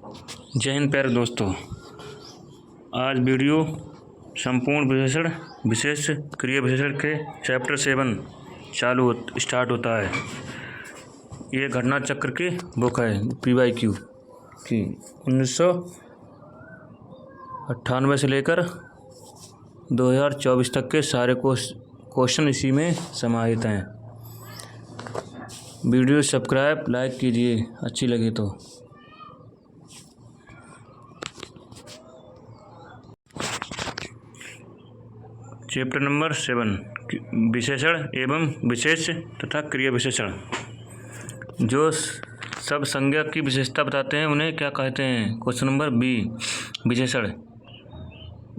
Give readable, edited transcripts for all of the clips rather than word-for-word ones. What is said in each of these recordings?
जय हिंद प्यारे दोस्तों। आज वीडियो संपूर्ण विशेषण विशेष क्रिया विशेषण के चैप्टर 7 स्टार्ट होता है। ये घटना चक्र की बुक है PYQ की 1998 से लेकर 2024 तक के सारे क्वेश्चन इसी में समाहित हैं। वीडियो सब्सक्राइब लाइक कीजिए अच्छी लगे तो। चैप्टर नंबर 7 विशेषण एवं विशेष तथा क्रिया विशेषण। जो सब संज्ञा की विशेषता बताते हैं उन्हें क्या कहते हैं? क्वेश्चन नंबर बी विशेषण।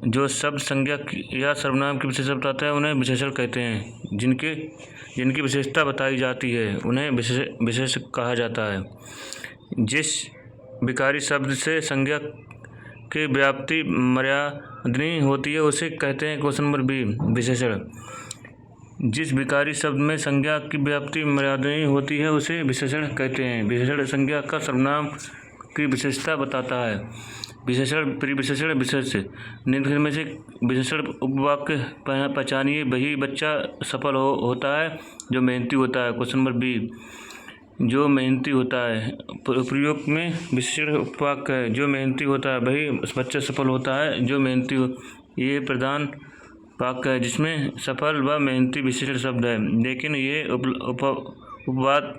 जो शब्द संज्ञा या सर्वनाम की विशेषता बताते हैं उन्हें विशेषण कहते हैं। जिनकी विशेषता बताई जाती है उन्हें विशेष कहा जाता है। जिस विकारी शब्द से संज्ञा की व्याप्ति मर्यादनीय होती है उसे कहते हैं क्वेश्चन नंबर बी विशेषण। जिस विकारी शब्द में संज्ञा की व्याप्ति मर्यादनीय होती है उसे विशेषण कहते हैं। विशेषण संज्ञा का सर्वनाम की विशेषता बताता है। विशेषण परिविशेषण विशेष। निम्न में से विशेषण उपवाक्य पहचानिए। वही बच्चा सफल होता है जो मेहनती होता है। क्वेश्चन नंबर बी जो मेहनती होता है। प्रयोग में विशेषण उपवाक्य है। जो मेहनती होता है वही बच्चा सफल होता है जो मेहनती हो। ये प्रधान वाक्य है जिसमें सफल व मेहनती विशेषण शब्द है, लेकिन ये उपवाद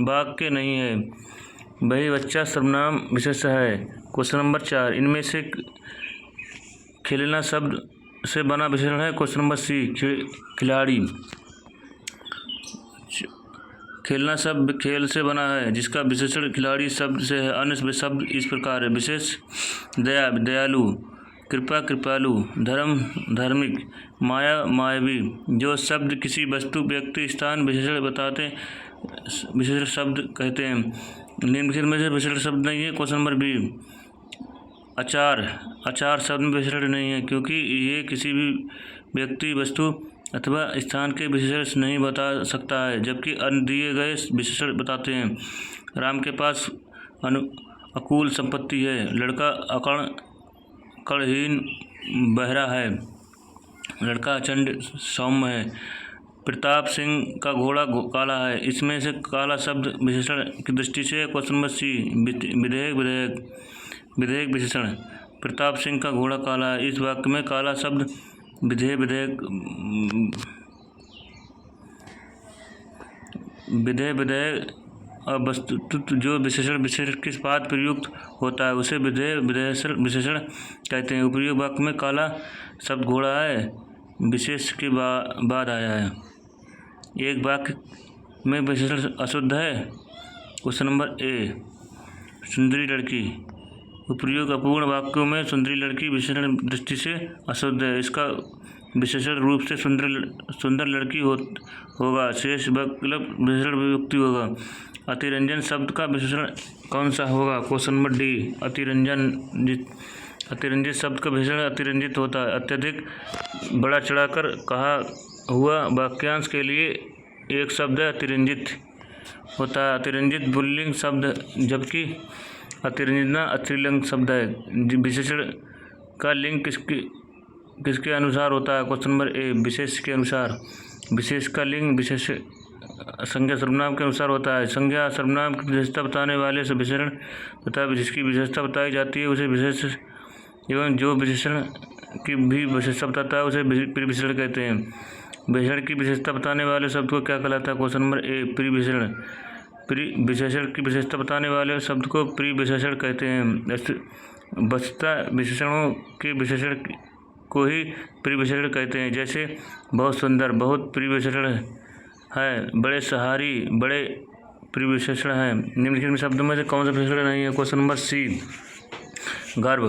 वाक्य नहीं है। वही बच्चा सर्वनाम विशेष है। क्वेश्चन नंबर 4 इनमें से खेलना शब्द से बना विशेषण है। क्वेश्चन नंबर सी खिलाड़ी। खेलना शब्द खेल से बना है जिसका विशेषण खिलाड़ी शब्द से है। अन्य शब्द इस प्रकार है। विशेष दया दयालु, कृपा कृपालु, धर्म धार्मिक, माया मायावी। जो शब्द किसी वस्तु व्यक्ति स्थान विशेषण बताते विशेषण शब्द कहते हैं। निम्नलिखित में से विशेषण शब्द नहीं है। क्वेश्चन नंबर बी आचार शब्द में विशेषण नहीं है क्योंकि ये किसी भी व्यक्ति वस्तु अथवा स्थान के विशेषण नहीं बता सकता है, जबकि अन्य दिए गए विशेषण बताते हैं। राम के पास अनुकूल संपत्ति है। लड़का कणहीन बहरा है। लड़का अचंड सौम्य है। प्रताप सिंह का घोड़ा काला है। इसमें से काला शब्द विशेषण की दृष्टि से क्वेश्चन नंबर सी विधेयक विशेषण। प्रताप सिंह का घोड़ा काला है। इस वाक्य में काला शब्द विधेयक वस्तुतः जो विशेषण किस बात प्रयुक्त होता है उसे विशेषण कहते हैं। उपयोग वाक्य में काला शब्द घोड़ा है विशेष के बाद आया है। एक वाक्य में विशेषण अशुद्ध है। क्वेश्चन नंबर ए सुंदरी लड़की। उपयोग अपूर्ण वाक्यों में सुंदरी लड़की विशेषण दृष्टि से अशुद्ध है। इसका विशेषण रूप से सुंदर लड़की होगा। शेष विकल्प विशेषण विभक्ति होगा। अतिरंजन शब्द का विशेषण कौन सा होगा? क्वेश्चन नंबर डी अतिरंजित शब्द का विशेषण अतिरंजित होता है। अत्यधिक बड़ा चढ़ाकर कहा हुआ वाक्यांश के लिए एक शब्द अतिरंजित होता है। अतिरंजित पुल्लिंग शब्द जबकि अतिरंजना स्त्रीलिंग शब्द है। विशेषण का लिंग किसके अनुसार होता है? क्वेश्चन नंबर ए विशेष के अनुसार। विशेष का लिंग विशेष संज्ञा सर्वनाम के अनुसार होता है। संज्ञा सर्वनाम की विशेषता बताने वाले से विशेषण तथा जिसकी विशेषता बताई जाती है उसे विशेष एवं जो विशेषण की भी विशेषता बताता है उसे परिविशेषण कहते हैं। विशेषण की विशेषता बताने वाले शब्द को क्या कहलाता है? क्वेश्चन नंबर ए परिविशेषण। विशेषण की विशेषता बताने वाले शब्द को परिविशेषण कहते हैं। वस्तुतः विशेषणों के विशेषण को ही परिविशेषण कहते हैं। जैसे बहुत सुंदर बहुत परिविशेषण है। बड़े सहारी बड़े परिविशेषण है। निम्नलिखित शब्दों में से कौन सा विशेषण नहीं है? क्वेश्चन नंबर सी गर्भ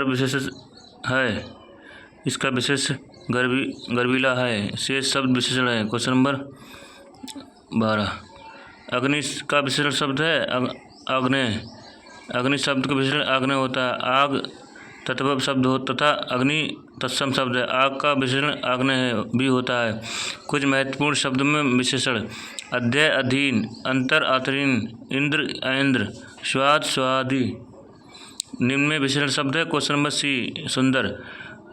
विशेष है। इसका विशेष गर्वीला है। शेष शब्द विशेषण है। क्वेश्चन नंबर 12 अग्नि का विशेषण शब्द है अग्नि। अग्नि शब्द का विशेषण अग्नि होता है। आग तत्व शब्द हो तथा अग्नि तत्सम शब्द है। आग का विशेषण अग्नि है भी होता है। कुछ महत्वपूर्ण शब्दों में विशेषण अध्यय अधीन, अंतर अतरीन, इंद्र अइंद्र, स्वाद, स्वादी। निम्न में विशेषण शब्द है। क्वेश्चन नंबर सी, सुंदर।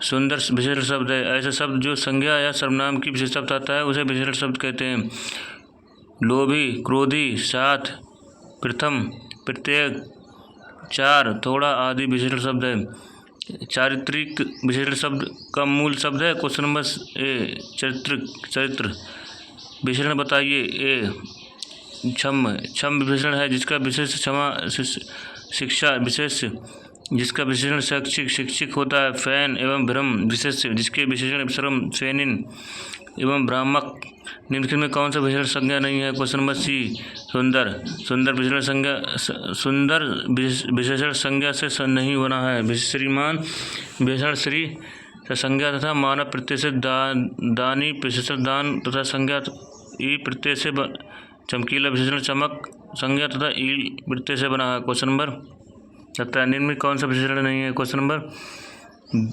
सुंदर विशेषण शब्द है। ऐसा शब्द जो संज्ञा या सर्वनाम की विशेषता बताता है उसे विशेषण शब्द कहते हैं। लोभी, क्रोधी, साथ, प्रथम, प्रत्येक, चार, थोड़ा आदि विशेषण शब्द है। चारित्रिक विशेषण शब्द का मूल शब्द है। क्वेश्चन नंबर ए, चरित्र। चरित्र विशेषण बताइए। ए, क्षम। क्षम विशेषण है जिसका विशेष क्षमा, शिक्षा विशेष जिसका विशेषण शैक्षिक, शिक्षिक होता है। फैन एवं भ्रम विशेष जिसके विशेषण श्रम, फैनिन एवं भ्रामक। निम्नलिखित में कौन सा विशेषण संज्ञा नहीं है? क्वेश्चन नंबर सी, सुंदर। सुंदर विशेषण संज्ञा, सुंदर विशेषण संज्ञा से नहीं बना है। श्रीमान विशेषण श्री संज्ञा तथा मानव प्रत्यय से दानी विशेषण दान तथा संज्ञा ई प्रत्यय से चमकीला विशेषण चमक संज्ञा तथा ईल प्रत्यय से बना है। क्वेश्चन नंबर 17, निम्न में कौन सा विशेषण नहीं है? क्वेश्चन नंबर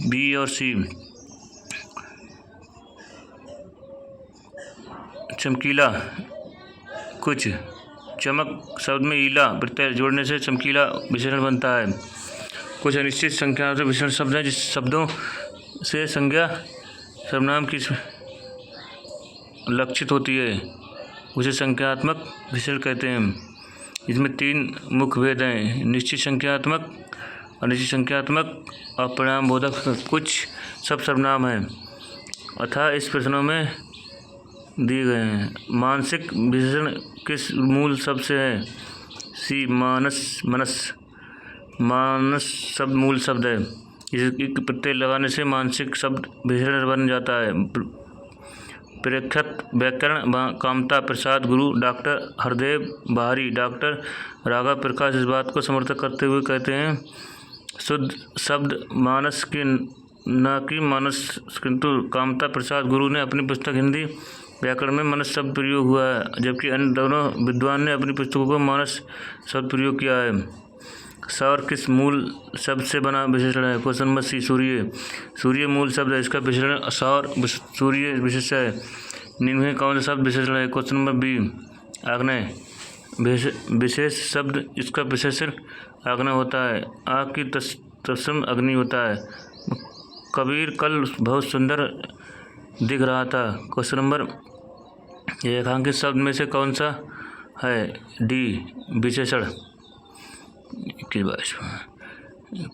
बी और सी। चमकीला, कुछ, चमक शब्द में ईला प्रत्यय जोड़ने से चमकीला विशेषण बनता है। कुछ अनिश्चित संख्या से विशेषण शब्द हैं जिस शब्दों से संज्ञा सर्वनाम की लक्षित होती है उसे संख्यात्मक विशेषण कहते हैं। इसमें 3 मुख्य भेद हैं: निश्चित संख्यात्मक, अनिश्चित संख्यात्मक और परिणाम बोधक। कुछ सब सर्वनाम हैं अतः इस प्रश्नों में दिए गए हैं। मानसिक विशेषण किस मूल शब्द से है? सी, मानस। मनस, मानस शब्द मूल शब्द है। इसके प्रत्यय लगाने से मानसिक शब्द विशेषण बन जाता है। प्रेक्षक, व्याकरण, कामता प्रसाद गुरु, डॉक्टर हरदेव बाहरी, डॉक्टर राघव प्रकाश इस बात को समर्थन करते हुए कहते हैं शुद्ध शब्द मानस की न कि मानस, किंतु कामता प्रसाद गुरु ने अपनी पुस्तक हिंदी व्याकरण में मानस शब्द प्रयोग हुआ है जबकि अन्य दोनों विद्वान ने अपनी पुस्तकों को मानस शब्द प्रयोग किया है। सौर किस मूल शब्द से बना विशेषण है? क्वेश्चन नंबर सी, सूर्य। सूर्य मूल शब्द है, इसका विशेषण सौर, सूर्य विशेष है। निम्न में कौन सा शब्द विशेषण है? क्वेश्चन नंबर बी, आग्नेय। विशेष शब्द इसका विशेषण आग्नेय होता है। आग की तत्सम अग्नि होता है। कबीर कल बहुत सुंदर दिख रहा था। क्वेश्चन नंबर, रेखांकित शब्द में से कौन सा है? डी, विशेषण।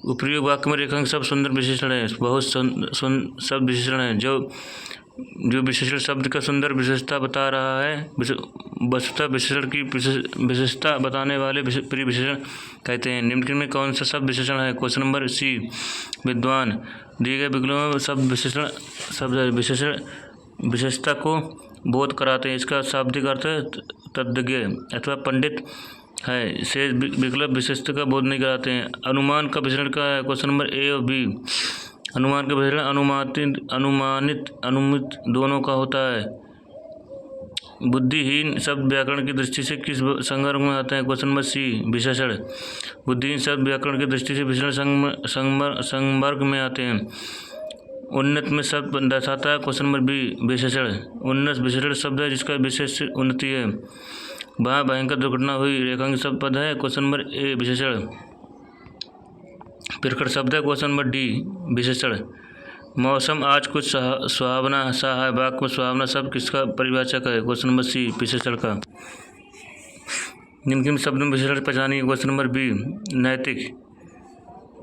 उपयोग वाक्य में रेखांकित शब्द सुंदर विशेषण है। बहुत शब्द विशेषण है जो विशेषण शब्द का सुंदर विशेषता बता रहा है। वस्तुतः विशेषण की विशेषता बताने वाले परिविशेषण कहते हैं। निम्नलिखित में कौन सा शब्द विशेषण है? क्वेश्चन नंबर सी, विद्वान। दिए गए विकल्पों में शब्द विशेषण शब्द विशेषण विशेषता को बोध कराते हैं। इसका शाब्दिक अर्थ तज्ञ अथवा पंडित है। से विकल्प विशेषता का बोध नहीं कराते हैं। अनुमान का विशेषण क्या है? क्वेश्चन नंबर ए और बी। अनुमान का विशेषण अनुमानित, अनुमित दोनों का होता है। बुद्धिहीन शब्द व्याकरण की दृष्टि से किस संवर्ग में आते हैं? क्वेश्चन नंबर सी, विशेषण। बुद्धिहीन शब्द व्याकरण की दृष्टि से विशेषण संवर्ग में आते हैं। उन्नत में शब्द दर्शाता है। क्वेश्चन नंबर बी, विशेषण। उन्नत विशेषण शब्द है जिसका विशेष उन्नति है। वहाँ भयंकर दुर्घटना हुई, रेखांकित शब्द पद है। क्वेश्चन नंबर ए, विशेषण। प्रकट शब्द है। क्वेश्चन नंबर डी, विशेषण। मौसम आज कुछ सुहावना सा है। वाक्य में सुहावना शब्द किसका परिभाषक है? क्वेश्चन नंबर सी, विशेषण का। निम्नलिखित शब्द में विशेषण पहचानिए। क्वेश्चन नंबर बी, नैतिक।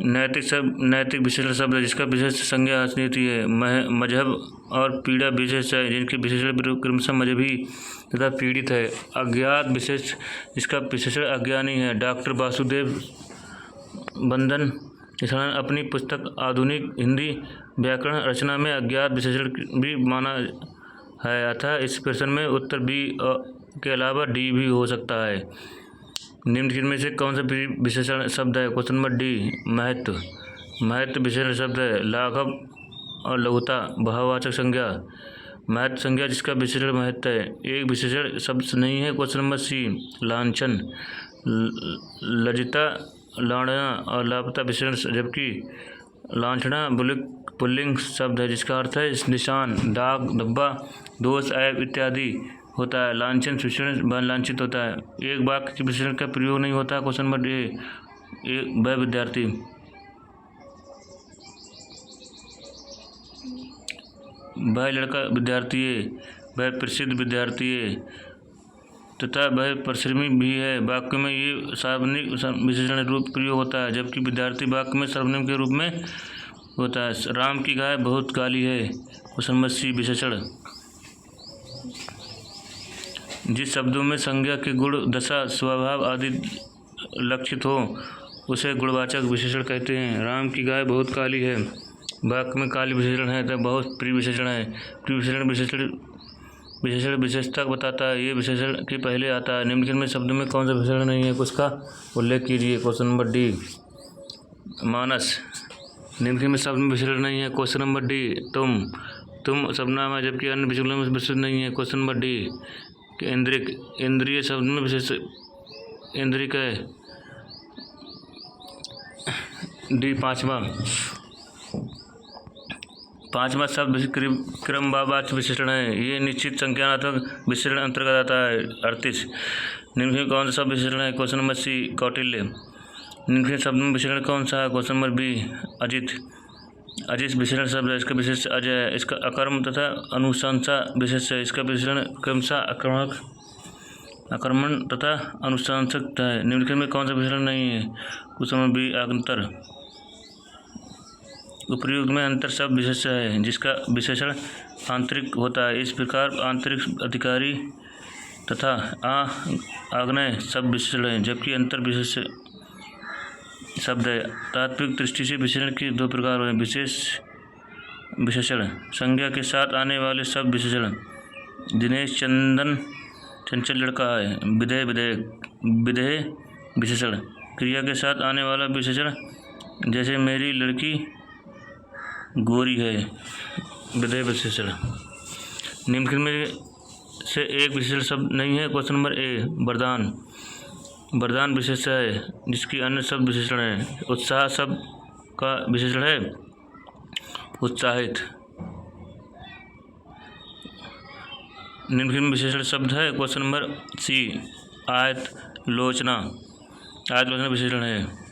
नैतिक शब्द नैतिक विशेषण शब्द है जिसका विशेष संज्ञा होती है। मजहब और पीड़ा विशेष है जिनके विशेषण क्रमशः मजहबी तथा पीड़ित है। अज्ञात विशेष जिसका विशेषण अज्ञानी है। डॉक्टर वासुदेव बंदन इसने अपनी पुस्तक आधुनिक हिंदी व्याकरण रचना में अज्ञात विशेषण भी माना है। अतः इस प्रश्न में उत्तर बी के अलावा डी भी हो सकता है। निम्नलिखित में से कौन सा विशेषण शब्द है? क्वेश्चन नंबर डी, महत्व। महत्व विशेषण शब्द है। लाघव और लघुता भाववाचक संज्ञा। महत्व संज्ञा जिसका विशेषण महत्व है। एक विशेषण शब्द नहीं है। क्वेश्चन नंबर सी, लांछन। लज्जिता, लाड़ना और लापता विशेषण जबकि लांछना पुल्लिंग शब्द है जिसका अर्थ है निशान, दाग, धब्बा, दोष, ऐब इत्यादि होता है, लांछन विशेषण लांछित होता है। एक वाक्य के विशेषण का प्रयोग नहीं होता। क्वेश्चन नंबर ए वह विद्यार्थी, वह लड़का विद्यार्थी है, वह प्रसिद्ध विद्यार्थी है तथा वह परिश्रमी भी है। वाक्य में ये सार्वजनिक विशेषण रूप प्रयोग होता है, जबकि विद्यार्थी वाक्य में सर्वनाम के रूप में होता है। राम की गाय बहुत काली है। क्वेश्चन नंबर सी विशेषण, जिस शब्दों में संज्ञा के गुण, दशा, स्वभाव आदि लक्षित हो उसे गुणवाचक विशेषण कहते हैं। राम की गाय बहुत काली है, वाक्य में काली विशेषण है तो बहुत प्रिय विशेषण है। प्रिय विशेषण विशेषता बताता है। ये विशेषण के पहले आता है। निम्नलिखित में शब्द में कौन सा विशेषण नहीं है, उसका उल्लेख कीजिए। क्वेश्चन नंबर डी मानस, निम्नलिखित में शब्द में विशेषण नहीं है। क्वेश्चन नंबर डी तुम सर्वनाम है जबकि अन्य विशेषणों में विशेषण नहीं है। क्वेश्चन नंबर डी इंद्रिक, इंद्रिय शब्द में विशेष इंद्रिक है। डी पांचवा शब्द क्रमवाची विशेषण है। ये निश्चित संख्यात्मक विशेषण अंतर्गत आता है। 38 निम्नलिखित में कौन सा शब्द विशेषण है। क्वेश्चन नंबर सी कौटिल्य, निम्नलिखित शब्द में विशेषण कौन सा है। क्वेश्चन नंबर बी अजित, अजित विशेषण शब्द है, इसका विशेष अजय है। इसका अकर्म तथा अनुशंसा विशेष है, इसका विशेषण क्रमशः आक्रमण तथा अनुशंसक है। निम्नलिखित में कौन सा विशेषण नहीं है। क्वेश्चन नंबर बी अंतर, उपयुक्त में अंतर शब्द विशेष है जिसका विशेषण आंतरिक होता है। इस प्रकार आंतरिक अधिकारी तथा आग्नेय शब्द विशेषण है, जबकि अंतर विशेष शब्द है। तात्विक दृष्टि से विशेषण के दो प्रकार हैं। विशेष विशेषण, संज्ञा के साथ आने वाले शब्द विशेषण। दिनेश चंचल लड़का है। विधेय विशेषण, क्रिया के साथ आने वाला विशेषण, जैसे मेरी लड़की गोरी है। विधेय विशेषण। निम्नलिखित में से एक विशेषण शब्द नहीं है। क्वेश्चन नंबर ए वरदान विशेषण है जिसकी अन्य शब्द विशेषण है। उत्साह शब्द का विशेषण है उत्साहित। निम्नलिखित में विशेषण शब्द है। क्वेश्चन नंबर सी आयतलोचना विशेषण है।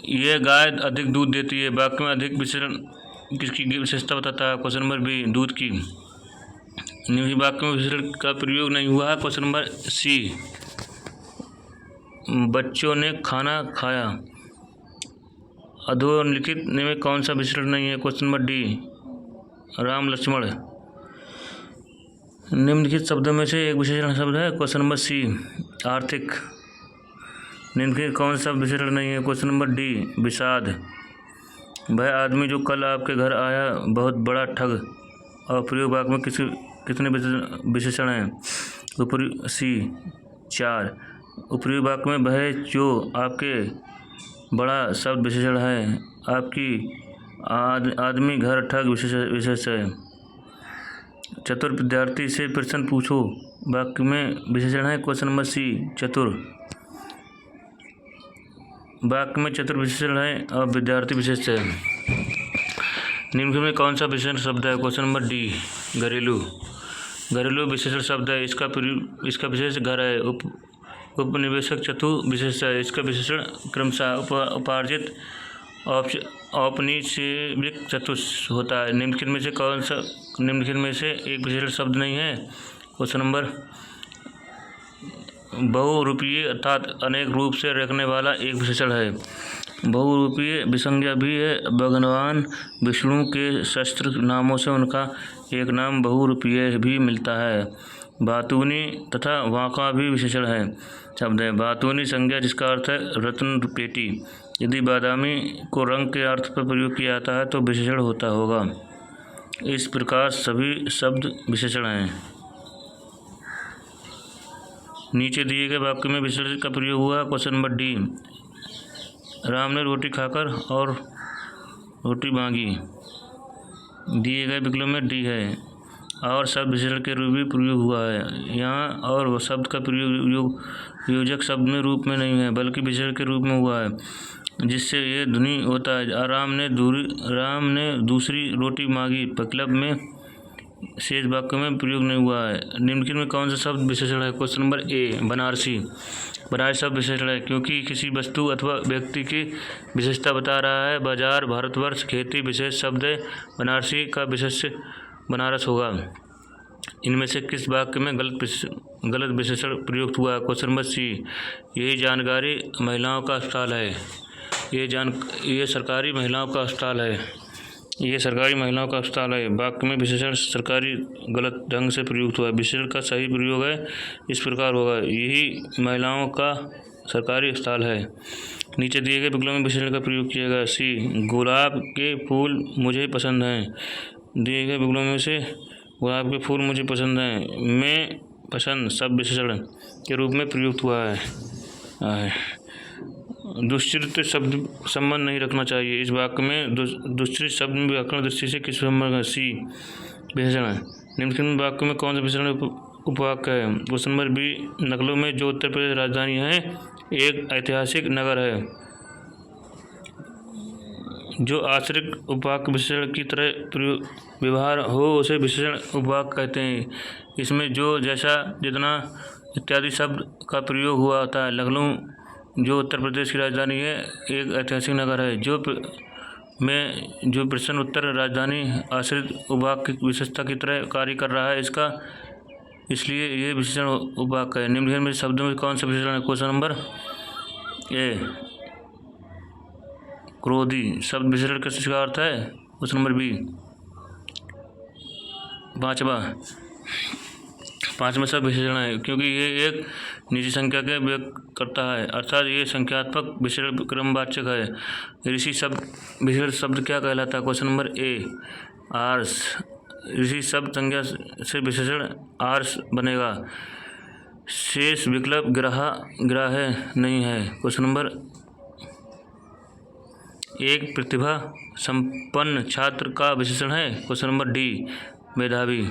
यह गाय अधिक दूध देती है। वाक्य में अधिक विशेषण किसकी विशेषता बताता है। क्वेश्चन नंबर बी दूध की। निम्नलिखित वाक्य में विशेषण का प्रयोग नहीं हुआ है। क्वेश्चन नंबर सी बच्चों ने खाना खाया। अधोलिखित में कौन सा विशेषण नहीं है। Question number D Ram Lakshman. निम्नलिखित शब्दों में से एक विशेषण शब्द है। क्वेश्चन नंबर सी आर्थिक। निम्नलिखित कौन सा विशेषण नहीं है। क्वेश्चन नंबर डी विषाद। वह आदमी जो कल आपके घर आया बहुत बड़ा ठग। और प्रयोग वाक्य में कितने विशेषण हैं। सी 4। उपयुक्त वाक्य में वह जो आपके बड़ा शब्द विशेषण है। आपकी आदमी घर ठग विशेष है। चतुर विद्यार्थी से प्रश्न पूछो। वाक्य में विशेषण है। क्वेश्चन नंबर सी चतुर। वाक्य में चतुर विशेषण है और विद्यार्थी विशेष है। निम्नलिखित में कौन सा विशेषण शब्द है। क्वेश्चन नंबर डी घरेलू विशेषण शब्द है। इसका विशेष घर है। उपनिवेशक चतु विशेष है। इसका विशेषण क्रमशः उपार्जित औपनिवेशिक चतुष होता है। निम्नलिखित में से एक विशेषण शब्द नहीं है। क्वेश्चन नंबर बहुरूपीय अर्थात अनेक रूप से रखने वाला एक विशेषण है। बहुरूपीय विसंज्ञा भी है। भगवान विष्णु के शस्त्र नामों से उनका एक नाम बहुरूपीय भी मिलता है। बातूनी तथा वाका भी विशेषण है शब्द है। बातूनी संज्ञा जिसका अर्थ है रत्न पेटी। यदि बादामी को रंग के अर्थ पर प्रयोग किया जाता है तो विशेषण होता होगा। इस प्रकार सभी शब्द विशेषण हैं। नीचे दिए गए वाक्य में विशेषण का प्रयोग हुआ। क्वेश्चन नंबर डी राम ने रोटी खाकर और रोटी मांगी। दिए गए विकल्प में डी है। और शब्द विशेषण के रूप में प्रयोग हुआ है। यहाँ और शब्द का प्रयोग योजक शब्द में रूप में नहीं है बल्कि विशेषण के रूप में हुआ है, जिससे ये ध्वनि होता है। राम ने दूसरी रोटी मांगी। विकल्प में शेष वाक्य में प्रयोग नहीं हुआ है। निम्नलिखित में कौन सा शब्द विशेषण है? क्वेश्चन नंबर ए बनारसी। बनारसी शब्द विशेषण है क्योंकि किसी वस्तु अथवा व्यक्ति की विशेषता बता रहा है। बाजार, भारतवर्ष, खेती विशेष शब्द है। बनारसी का विशेष बनारस होगा। इनमें से किस वाक्य में गलत विशेषण प्रयुक्त हुआ है? Question number C. यही जानकारी महिलाओं का अस्पताल है। ये सरकारी महिलाओं का अस्पताल है। ये सरकारी महिलाओं का अस्पताल है। वाक्य में विशेषण सरकारी गलत ढंग से प्रयुक्त हुआ है। विशेषण का सही प्रयोग है इस प्रकार होगा, यही महिलाओं का सरकारी अस्पताल है। नीचे दिए गए विकल्प में विशेषण का प्रयोग किया गया। सी गुलाब के फूल मुझे पसंद हैं। दिए गए विकल्पों में से गुलाब के फूल मुझे पसंद हैं में पसंद सब विशेषण के रूप में प्रयुक्त हुआ है। दुष्चरित्र शब्द संबंध नहीं रखना चाहिए। इस वाक्य में दुष्चरित्र शब्द में व्याकरण दृष्टि से किस संबंध है? सी विशेषण। निम्नलिखित वाक्य में कौन सा विशेषण उपवाक्य है? Question number B. नकलों में जो उत्तर प्रदेश राजधानी है एक ऐतिहासिक नगर है। जो आश्रित उपवाक्य विशेषण की तरह व्यवहार हो उसे विशेषण उपवाक्य कहते हैं। इसमें जो, जैसा, जितना इत्यादि शब्द का प्रयोग हुआ होता है। लखनऊ जो उत्तर प्रदेश की राजधानी है एक ऐतिहासिक नगर है। जो प्रश्न उत्तर राजधानी आश्रित उपवाक्य की विशेषता की तरह कार्य कर रहा है इसका, इसलिए ये विशेषण उपवाक्य है। निम्नलिखित में शब्दों में कौन सा विशेषण है? क्वेश्चन नंबर ए क्रोधी शब्द विशेषण किसका अर्थ है? Question number B. पांचवा शब्द विशेषण है क्योंकि ये एक निजी संख्या के व्यक्त करता है, अर्थात ये संख्यात्मक विशेषण क्रमवाचक है। ऋषि शब्द विशेषण शब्द क्या कहलाता है? क्वेश्चन नंबर ए आर्स। ऋषि शब्द संज्ञा से विशेषण आर्स बनेगा। शेष विकल्प ग्राह्य नहीं है। क्वेश्चन नंबर एक प्रतिभा संपन्न छात्र का विशेषण है। क्वेश्चन नंबर डी मेधावी।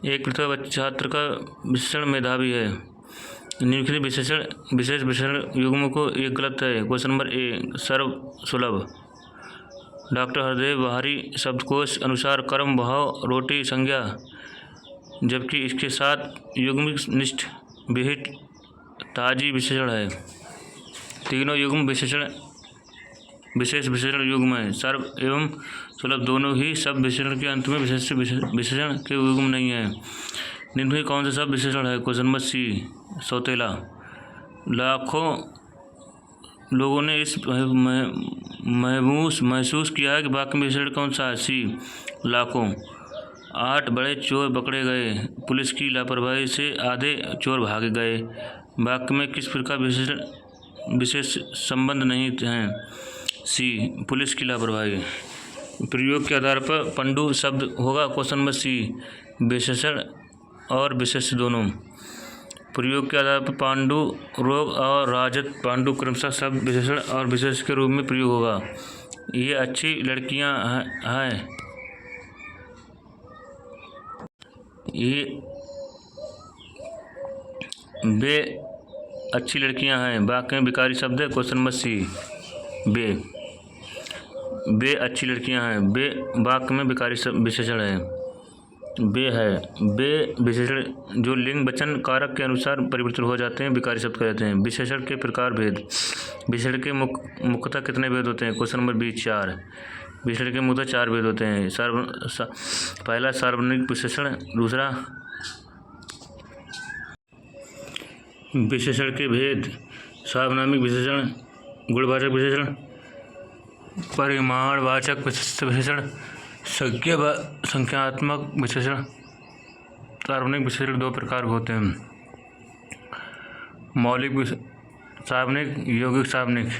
एक प्रतिभा छात्र का विशेषण मेधावी है। निम्नलिखित विशेष विशेषण युग्म को एक गलत है। क्वेश्चन नंबर ए सर्व सुलभ। डॉक्टर हरदेव बाहरी शब्दकोश अनुसार कर्म, भाव, रोटी संज्ञा, जबकि इसके साथ युग्मिक निष्ठ, विहित, ताजी विशेषण है। तीनों युग्म विशेष विशेषण युग्म है। सर्व एवं सुलभ दोनों ही शब्द विशेषण के अंत में विशेषण के युग्म नहीं है। निम्न में कौन सा शब्द विशेषण है? क्वेश्चन नंबर सी सौतेला। लाखों लोगों ने इस महसूस किया है कि वाक्य में विशेषण कौन सा है? सी लाखों। 8 बड़े चोर पकड़े गए। पुलिस की लापरवाही से आधे चोर भाग गए। वाक्य में किस प्रकार विशेष संबंध नहीं हैं? सी पुलिस की लापरवाही। प्रयोग के आधार पर पंडु शब्द होगा। क्वेश्चन नंबर सी विशेषण और विशेष दोनों। प्रयोग के आधार पर पांडु रोग और राजत पांडु क्रमशः शब्द विशेषण और विशेष के रूप में प्रयोग होगा। ये अच्छी लड़कियां हैं। वे अच्छी लड़कियां हैं। वाक्य में विकारी शब्द है। क्वेश्चन नंबर सी वे अच्छी लड़कियां हैं। वे वाक्य में विकारी विशेषण है। वे विशेषण जो लिंग वचन कारक के अनुसार परिवर्तित हो जाते हैं विकारी शब्द कहते हैं। विशेषण के प्रकार भेद। विशेषण के मुख्यतः कितने भेद होते हैं? Question number B 4। विशेषण के मुख्यतः 4 भेद होते हैं। पहला सार्वजनिक विशेषण, दूसरा विशेषण के भेद, सार्वनामिक विशेषण, गुणवाचक विशेषण, परिमाणवाचक विशेषण, संख्यात्मक विशेषण। सार्वनामिक विशेषण 2 प्रकार के होते हैं। मौलिक सार्वनामिक, यौगिक सार्वनामिक।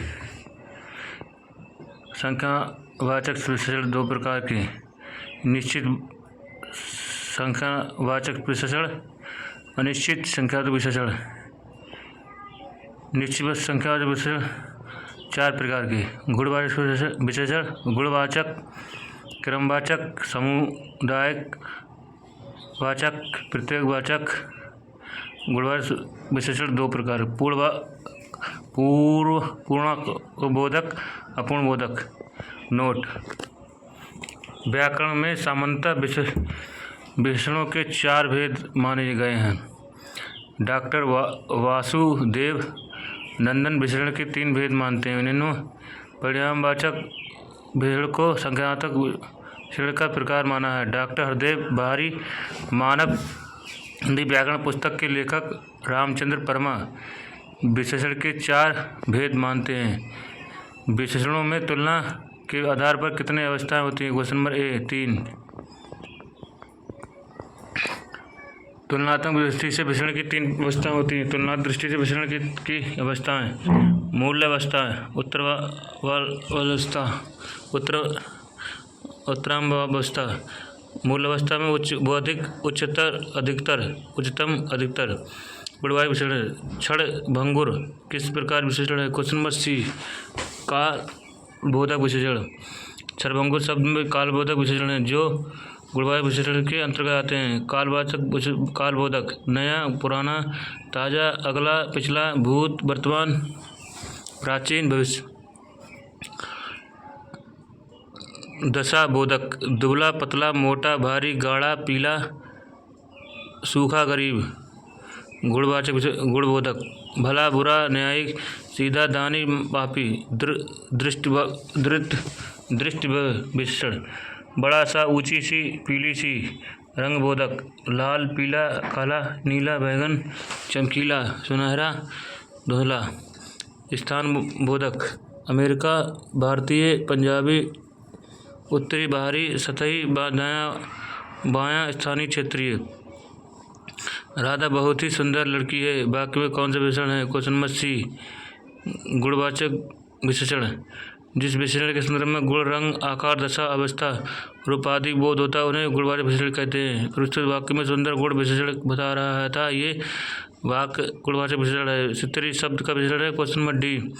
संख्यावाचक विशेषण 2 प्रकार के, निश्चित संख्यावाचक विशेषण, अनिश्चित संख्यावाचक विशेषण। निश्चित संख्यावाचक विशेषण 4 प्रकार के, गुणवाचक विशेषण, गुणवाचक, क्रमवाचक, समुदायिक वाचक, प्रत्येकवाचक। गुणवाचक विशेषण 2 प्रकार, पूर्णबोधक, अपूर्णबोधक। नोट व्याकरण में सामान्यतः विशेषणों के 4 भेद माने गए हैं। डॉक्टर वासुदेव नंदन विशेषण के 3 भेद मानते हैं। इन्होंने परिणामवाचक विशेषण को संख्यात्मक विशेषण का प्रकार माना है। डॉक्टर हरदेव बाहरी मानव हिंदी व्याकरण पुस्तक के लेखक रामचंद्र परमा विशेषण के 4 भेद मानते हैं। विशेषणों में तुलना के आधार पर कितने अवस्थाएं होती हैं? क्वेश्चन नंबर ए 3। तुलनात्मक दृष्टि से विशेषण की 3 अवस्थाएं होती हैं। तुलनात्मक दृष्टि से विशेषण की अवस्थाएं: मूल अवस्था, उत्तरावस्था, उत्तरावस्था। मूल अवस्था में अधिक, उच्चतर, अधिकतर, उच्चतम, अधिकतर। गुणवाचक विशेषण: क्षण भंगुर किस प्रकार विशेषण है? क्वेश्चन नंबर सी कालबोधक विशेषण। क्षणभंगुर शब्द में कालबोधक विशेषण है जो गुणवाचक विशेषण के अंतर्गत आते हैं। कालबोधक: नया, पुराना, ताज़ा, अगला, पिछला, भूत, वर्तमान, प्राचीन, भविष्य। दशाबोधक: दुबला, पतला, मोटा, भारी, गाढ़ा, पीला, सूखा, गरीब। गुणबोधक: भला, बुरा, न्यायिक, सीधा, दानी, पापी। दृष्टि विशेषण: बड़ा सा, ऊंची सी, पीली सी। रंगबोधक: लाल, पीला, काला, नीला, बैंगन, चमकीला, सुनहरा, धुंधला। स्थान बोधक: अमेरिका, भारतीय, पंजाबी, उत्तरी, बाहरी, सतही, दायां, बायां, स्थानीय, क्षेत्रीय। राधा बहुत ही सुंदर लड़की है वाक्य में कौन सा विशेषण है? क्वेश्चन नंबर सी गुणवाचक विशेषण। जिस विशेषण के संदर्भ में गुण, रंग, आकार, दशा, अवस्था, रूप आदि बोध होता है उन्हें गुणवाचक विशेषण कहते हैं। प्रस्तुत वाक्य में सुंदर गुण विशेषण बता रहा था, ये वाक्य गुणवाचक विशेषण है। स्त्री शब्द का विशेषण है। क्वेश्चन नंबर डी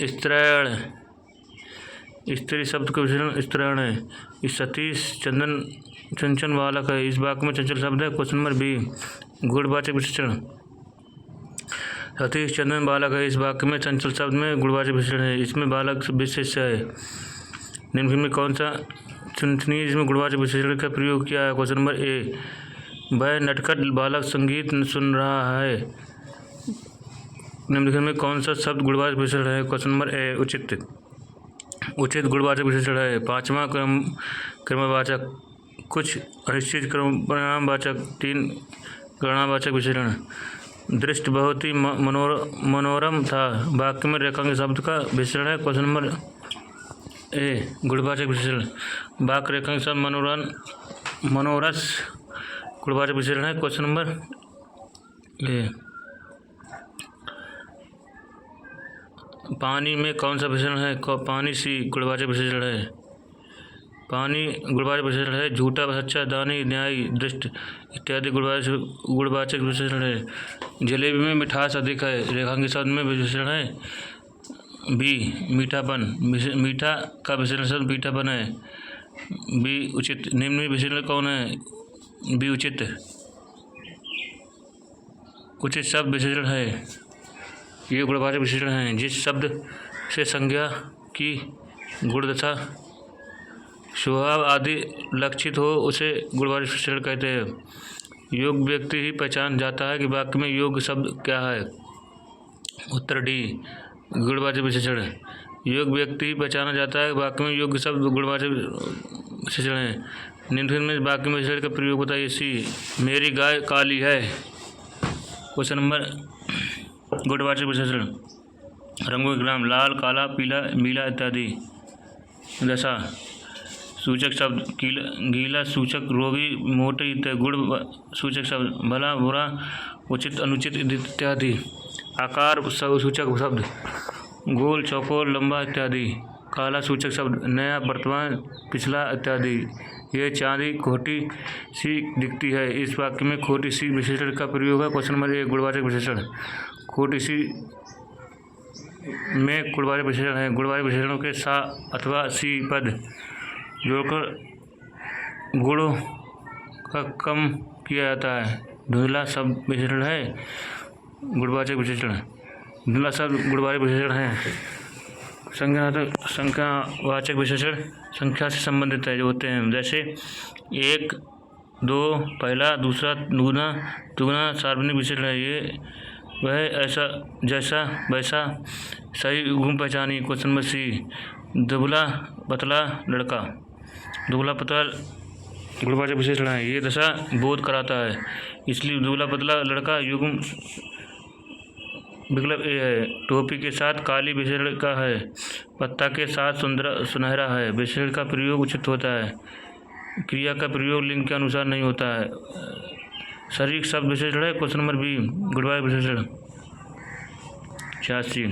स्त्रैण। स्त्री शब्द का विशेषण स्त्रैण है। सतीश चंदन चंचल बालक है, इस वाक्य में चंचल शब्द है। क्वेश्चन नंबर बी गुणवाचक विशेषण। सतीश चंदन बालक है, इस वाक्य में चंचल शब्द में गुणवाचक विशेषण है, इसमें बालक विशेष है। निम्नलिखित में कौन सा चुनचनी जिसमें गुणवाचक विशेषण का प्रयोग किया है? क्वेश्चन नंबर ए वह नटखट बालक संगीत सुन रहा है। निम्नलिखित में कौन सा शब्द गुणवाचक विशेषण है? क्वेश्चन नंबर ए उचित। उचित गुणवाचक विशेषण है। 5वां क्रमवाचक। कुछ अनिश्चित परिणामवाचक। 3 गणनावाचक विशेषण। दृष्ट बहुत ही मनोरम था, वाक्य में रेखांकित शब्द का विशेषण है। क्वेश्चन नंबर ए गुणवाचक विशेषण। वाक्य रेखांकित शब्द मनोरस गुणवाचक विशेषण है। क्वेश्चन नंबर ए पानी में कौन सा विशेषण है? पानी सी गुणवाचक विशेषण है। पानी गुणवाचक विशेषण है। झूठा, सच्चा, दानी, न्यायी, दृष्ट इत्यादि गुणवाचक विशेषण है। जलेबी में मिठास अधिक है, रेखांकित शब्द में विशेषण है। बी मीठापन। मीठा का विशेषण शब्द मीठापन है। बी उचित। निम्न में विशेषण कौन है? बी उचित। उचित शब्द विशेषण है। ये गुणवाचक विशेषण है। जिस शब्द से संज्ञा की गुणदशा, स्वभाव आदि लक्षित हो उसे गुणवाचक विशेषण कहते हैं। योग्य व्यक्ति ही पहचान जाता है कि वाक्य में योग्य शब्द क्या है। उत्तर डी गुणवाचक विशेषण। योग्य व्यक्ति ही पहचाना जाता है वाक्य में योग्य शब्द गुणवाचक विशेषण है। निम्नलिखित में वाक्य में विशेषण का प्रयोग होता है। सी मेरी गाय काली है। क्वेश्चन नंबर गुणवाचक विशेषण। रंगों के नाम लाल, काला, पीला, नीला इत्यादि। दशा सूचक शब्द गीला, सूचक रोगी, मोटे इत्यादि। गुण सूचक शब्द भला, बुरा, उचित, अनुचित इत्यादि। आकार सूचक शब्द गोल, चौकोर, लंबा इत्यादि। काला सूचक शब्द नया, वर्तमान, पिछला इत्यादि। यह चांदी खोटी सी दिखती है, इस वाक्य में खोटी सी विशेषण का प्रयोग है। क्वेश्चन नंबर 1 गुणवाचक विशेषण। खोटी सी में गुणवाचक विशेषण है। गुणवाचक विशेषणों के सा अथवा सी पद जोड़कर गुणों का कम किया जाता है। धुंधला शब्द विशेषण है। गुणवाचक विशेषण। धुंधला शब्द गुणवाचक विशेषण है। संज्ञावाचक विशेषण संख्या से संबंधित है जो होते हैं, जैसे 1, 2, पहला, दूसरा, दुगुना, दुगुना सार्वजनिक विशेषण है। ये वह ऐसा, जैसा, वैसा, सही गुण पहचानी। क्वेश्चन नंबर सी, दुबला पतला लड़का। दुबला पतला गुणवाचक विशेषण है। ये दशा बोध कराता है, इसलिए दुबला पतला लड़का युग्म विकल्प ए है। टोपी के साथ काली विशेषण का है। पत्ता के साथ सुनहरा है। विशेषण का प्रयोग उचित होता है। क्रिया का प्रयोग लिंग के अनुसार नहीं होता है। शारीरिक शब्द विशेषण है। क्वेश्चन नंबर बी, गुणवाचक विशेषण। 86,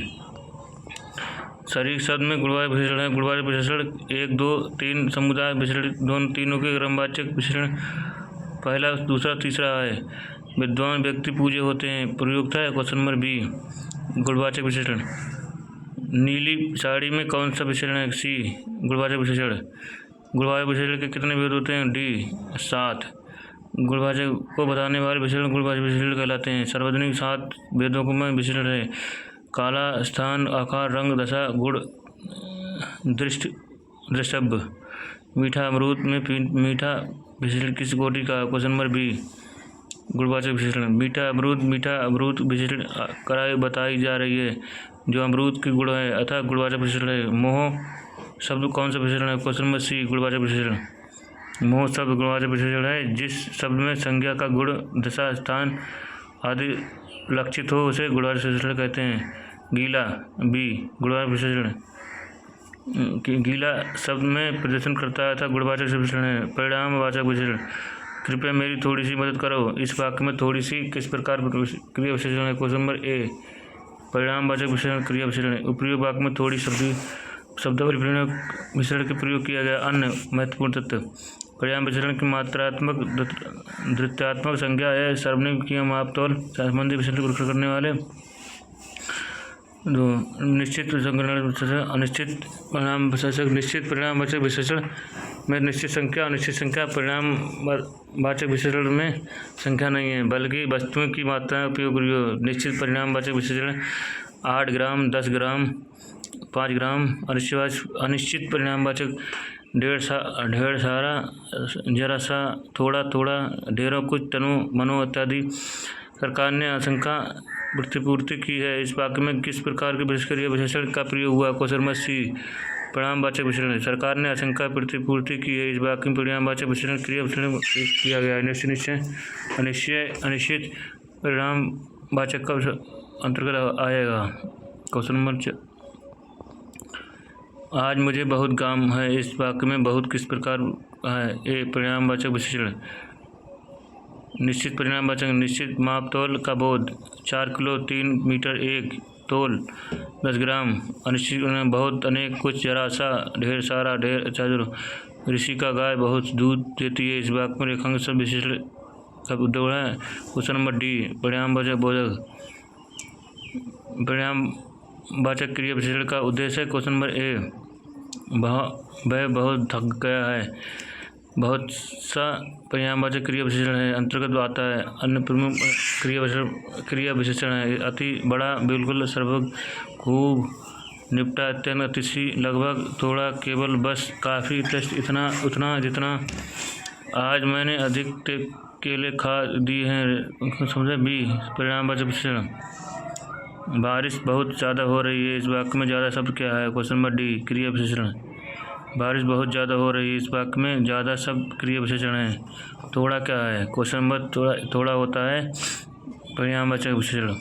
शारीरिक शब्द में गुणवाचक विशेषण है। गुणवाचक विशेषण 1, 2, 3 समुदाय विशेषण दोनों तीनों के क्रमवाचक विशेषण पहला, दूसरा, तीसरा है। विद्वान व्यक्ति पूज्य होते हैं। प्रयुक्त है। क्वेश्चन नंबर बी, गुणवाचक विशेषण। नीली साड़ी में कौन सा विशेषण है? सी, गुणवाचक विशेषण। गुणवाचक विशेषण के कितने भेद होते हैं? डी, 7। गुणवाचक को बताने वाले विशेषण गुणवाचक विशेषण कहलाते हैं। सार्वजनिक 7 भेदों में विशेषण है। काला, स्थान, आकार, रंग, दशा, गुण, दृष्टव्य। मीठा अमरूद में मीठा विशेषण किस कोटि का? क्वेश्चन नंबर बी, गुणवाचक विशेषण। मीठा अमरूद विशेषण कराई बताई जा रही है जो अमरूद की गुण है, अतः गुणवाचक विशेषण है। मोह शब्द कौन सा विशेषण है? क्वेश्चन नंबर सी, गुणवाचक विशेषण। मोह शब्द गुणवाचक विशेषण है। जिस शब्द में संज्ञा का गुण, दशा, स्थान आदि लक्षित हो उसे गुणवाचक विशेषण कहते हैं। गीला, बी, गुणवाचक विशेषण। गीला शब्द में प्रदर्शन करता है अतः गुणवाचक विशेषण है। परिणामवाचक विशेषण। कृपया मेरी थोड़ी सी मदद करो। इस वाक्य में थोड़ी सी किस प्रकार क्रिया विशेषण है? क्वेश्चन नंबर ए, परिणामवाचक विशेषण क्रिया विशेषण है। उपयोग वाक्य में थोड़ी शब्दावली परिणाम विशेषण के प्रयोग किया गया। अन्य महत्वपूर्ण तथ्य। परिणाम विशेषण की मात्रात्मक, द्वितीयात्मक संज्ञा है। सार्वजनिक की मापतौल संबंधी विशेषण को रक्षा करने वाले। निश्चित अनिश्चित परिणाम विशेषक। निश्चित परिणामवाचक विशेषण में निश्चित संख्या, अनिश्चित संख्या। परिणामवाचक विशेषण में संख्या नहीं है बल्कि वस्तुओं की मात्रा का उपयोग। निश्चित परिणामवाचक विशेषण 8 ग्राम, 10 ग्राम, 5 ग्राम। अनिश्चित परिणामवाचक ढेर सारा, जरा सा, थोड़ा थोड़ा, ढेरों, कुछ, तनु, मनो इत्यादि। सरकार ने आशंका प्रतिपूर्ति की है। इस वाक्य में किस प्रकार के विशेषण का प्रयोग हुआ? क्वेश्चन नंबर सी, परिणामवाचक विशेषण। सरकार ने आशंका प्रतिपूर्ति की है। इस वाक्य में परिणामवाचक विशेषण क्रिया विशेषण किया गया है। अनिश्चित परिणामवाचक का अंतर्गत आएगा। क्वेश्चन नंबर आज मुझे बहुत काम है। इस वाक्य में बहुत किस प्रकार है? ए, परिणामवाचक विशेषण। निश्चित परिणामवाचक। निश्चित मापतौल का बोध। 4 किलो, 3 मीटर, 1 तोल, 10 ग्राम। अनिश्चित बहुत, अनेक, कुछ, जरा सा, ढेर सारा, ढेर चादर। ऋषि का गाय बहुत दूध देती है। इस वाक्य में रेखांक शब्द विशेषण का उद्योग है। क्वेश्चन नंबर डी, परिणामवाचक बोधक। परिणामवाचक क्रिया विशेषण का उद्देश्य है। क्वेश्चन नंबर ए, वह बहुत थक गया है। बहुत सा परिणामवाचक क्रिया विशेषण है, अंतर्गत आता है। अन्य प्रमुख क्रिया विशेषण है। अति, बड़ा, बिल्कुल, सर्वग, खूब, निपटा, अत्यंत, अतिशी, लगभग, थोड़ा, केवल, बस, काफ़ी, इतना, उतना, जितना। आज मैंने अधिक केले खा दिए हैं। समझे? बी, परिणामवाचक विशेषण। बारिश बहुत ज़्यादा हो रही है। इस वाक्य में ज़्यादा शब्द क्या है? क्वेश्चन नंबर डी, क्रिया विशेषण। बारिश बहुत ज़्यादा हो रही है। इस वाक्य में ज़्यादा शब्द क्रिया विशेषण है। थोड़ा क्या है? क्वेश्चन नंबर थोड़ा होता है परिणामवाचक विशेषण।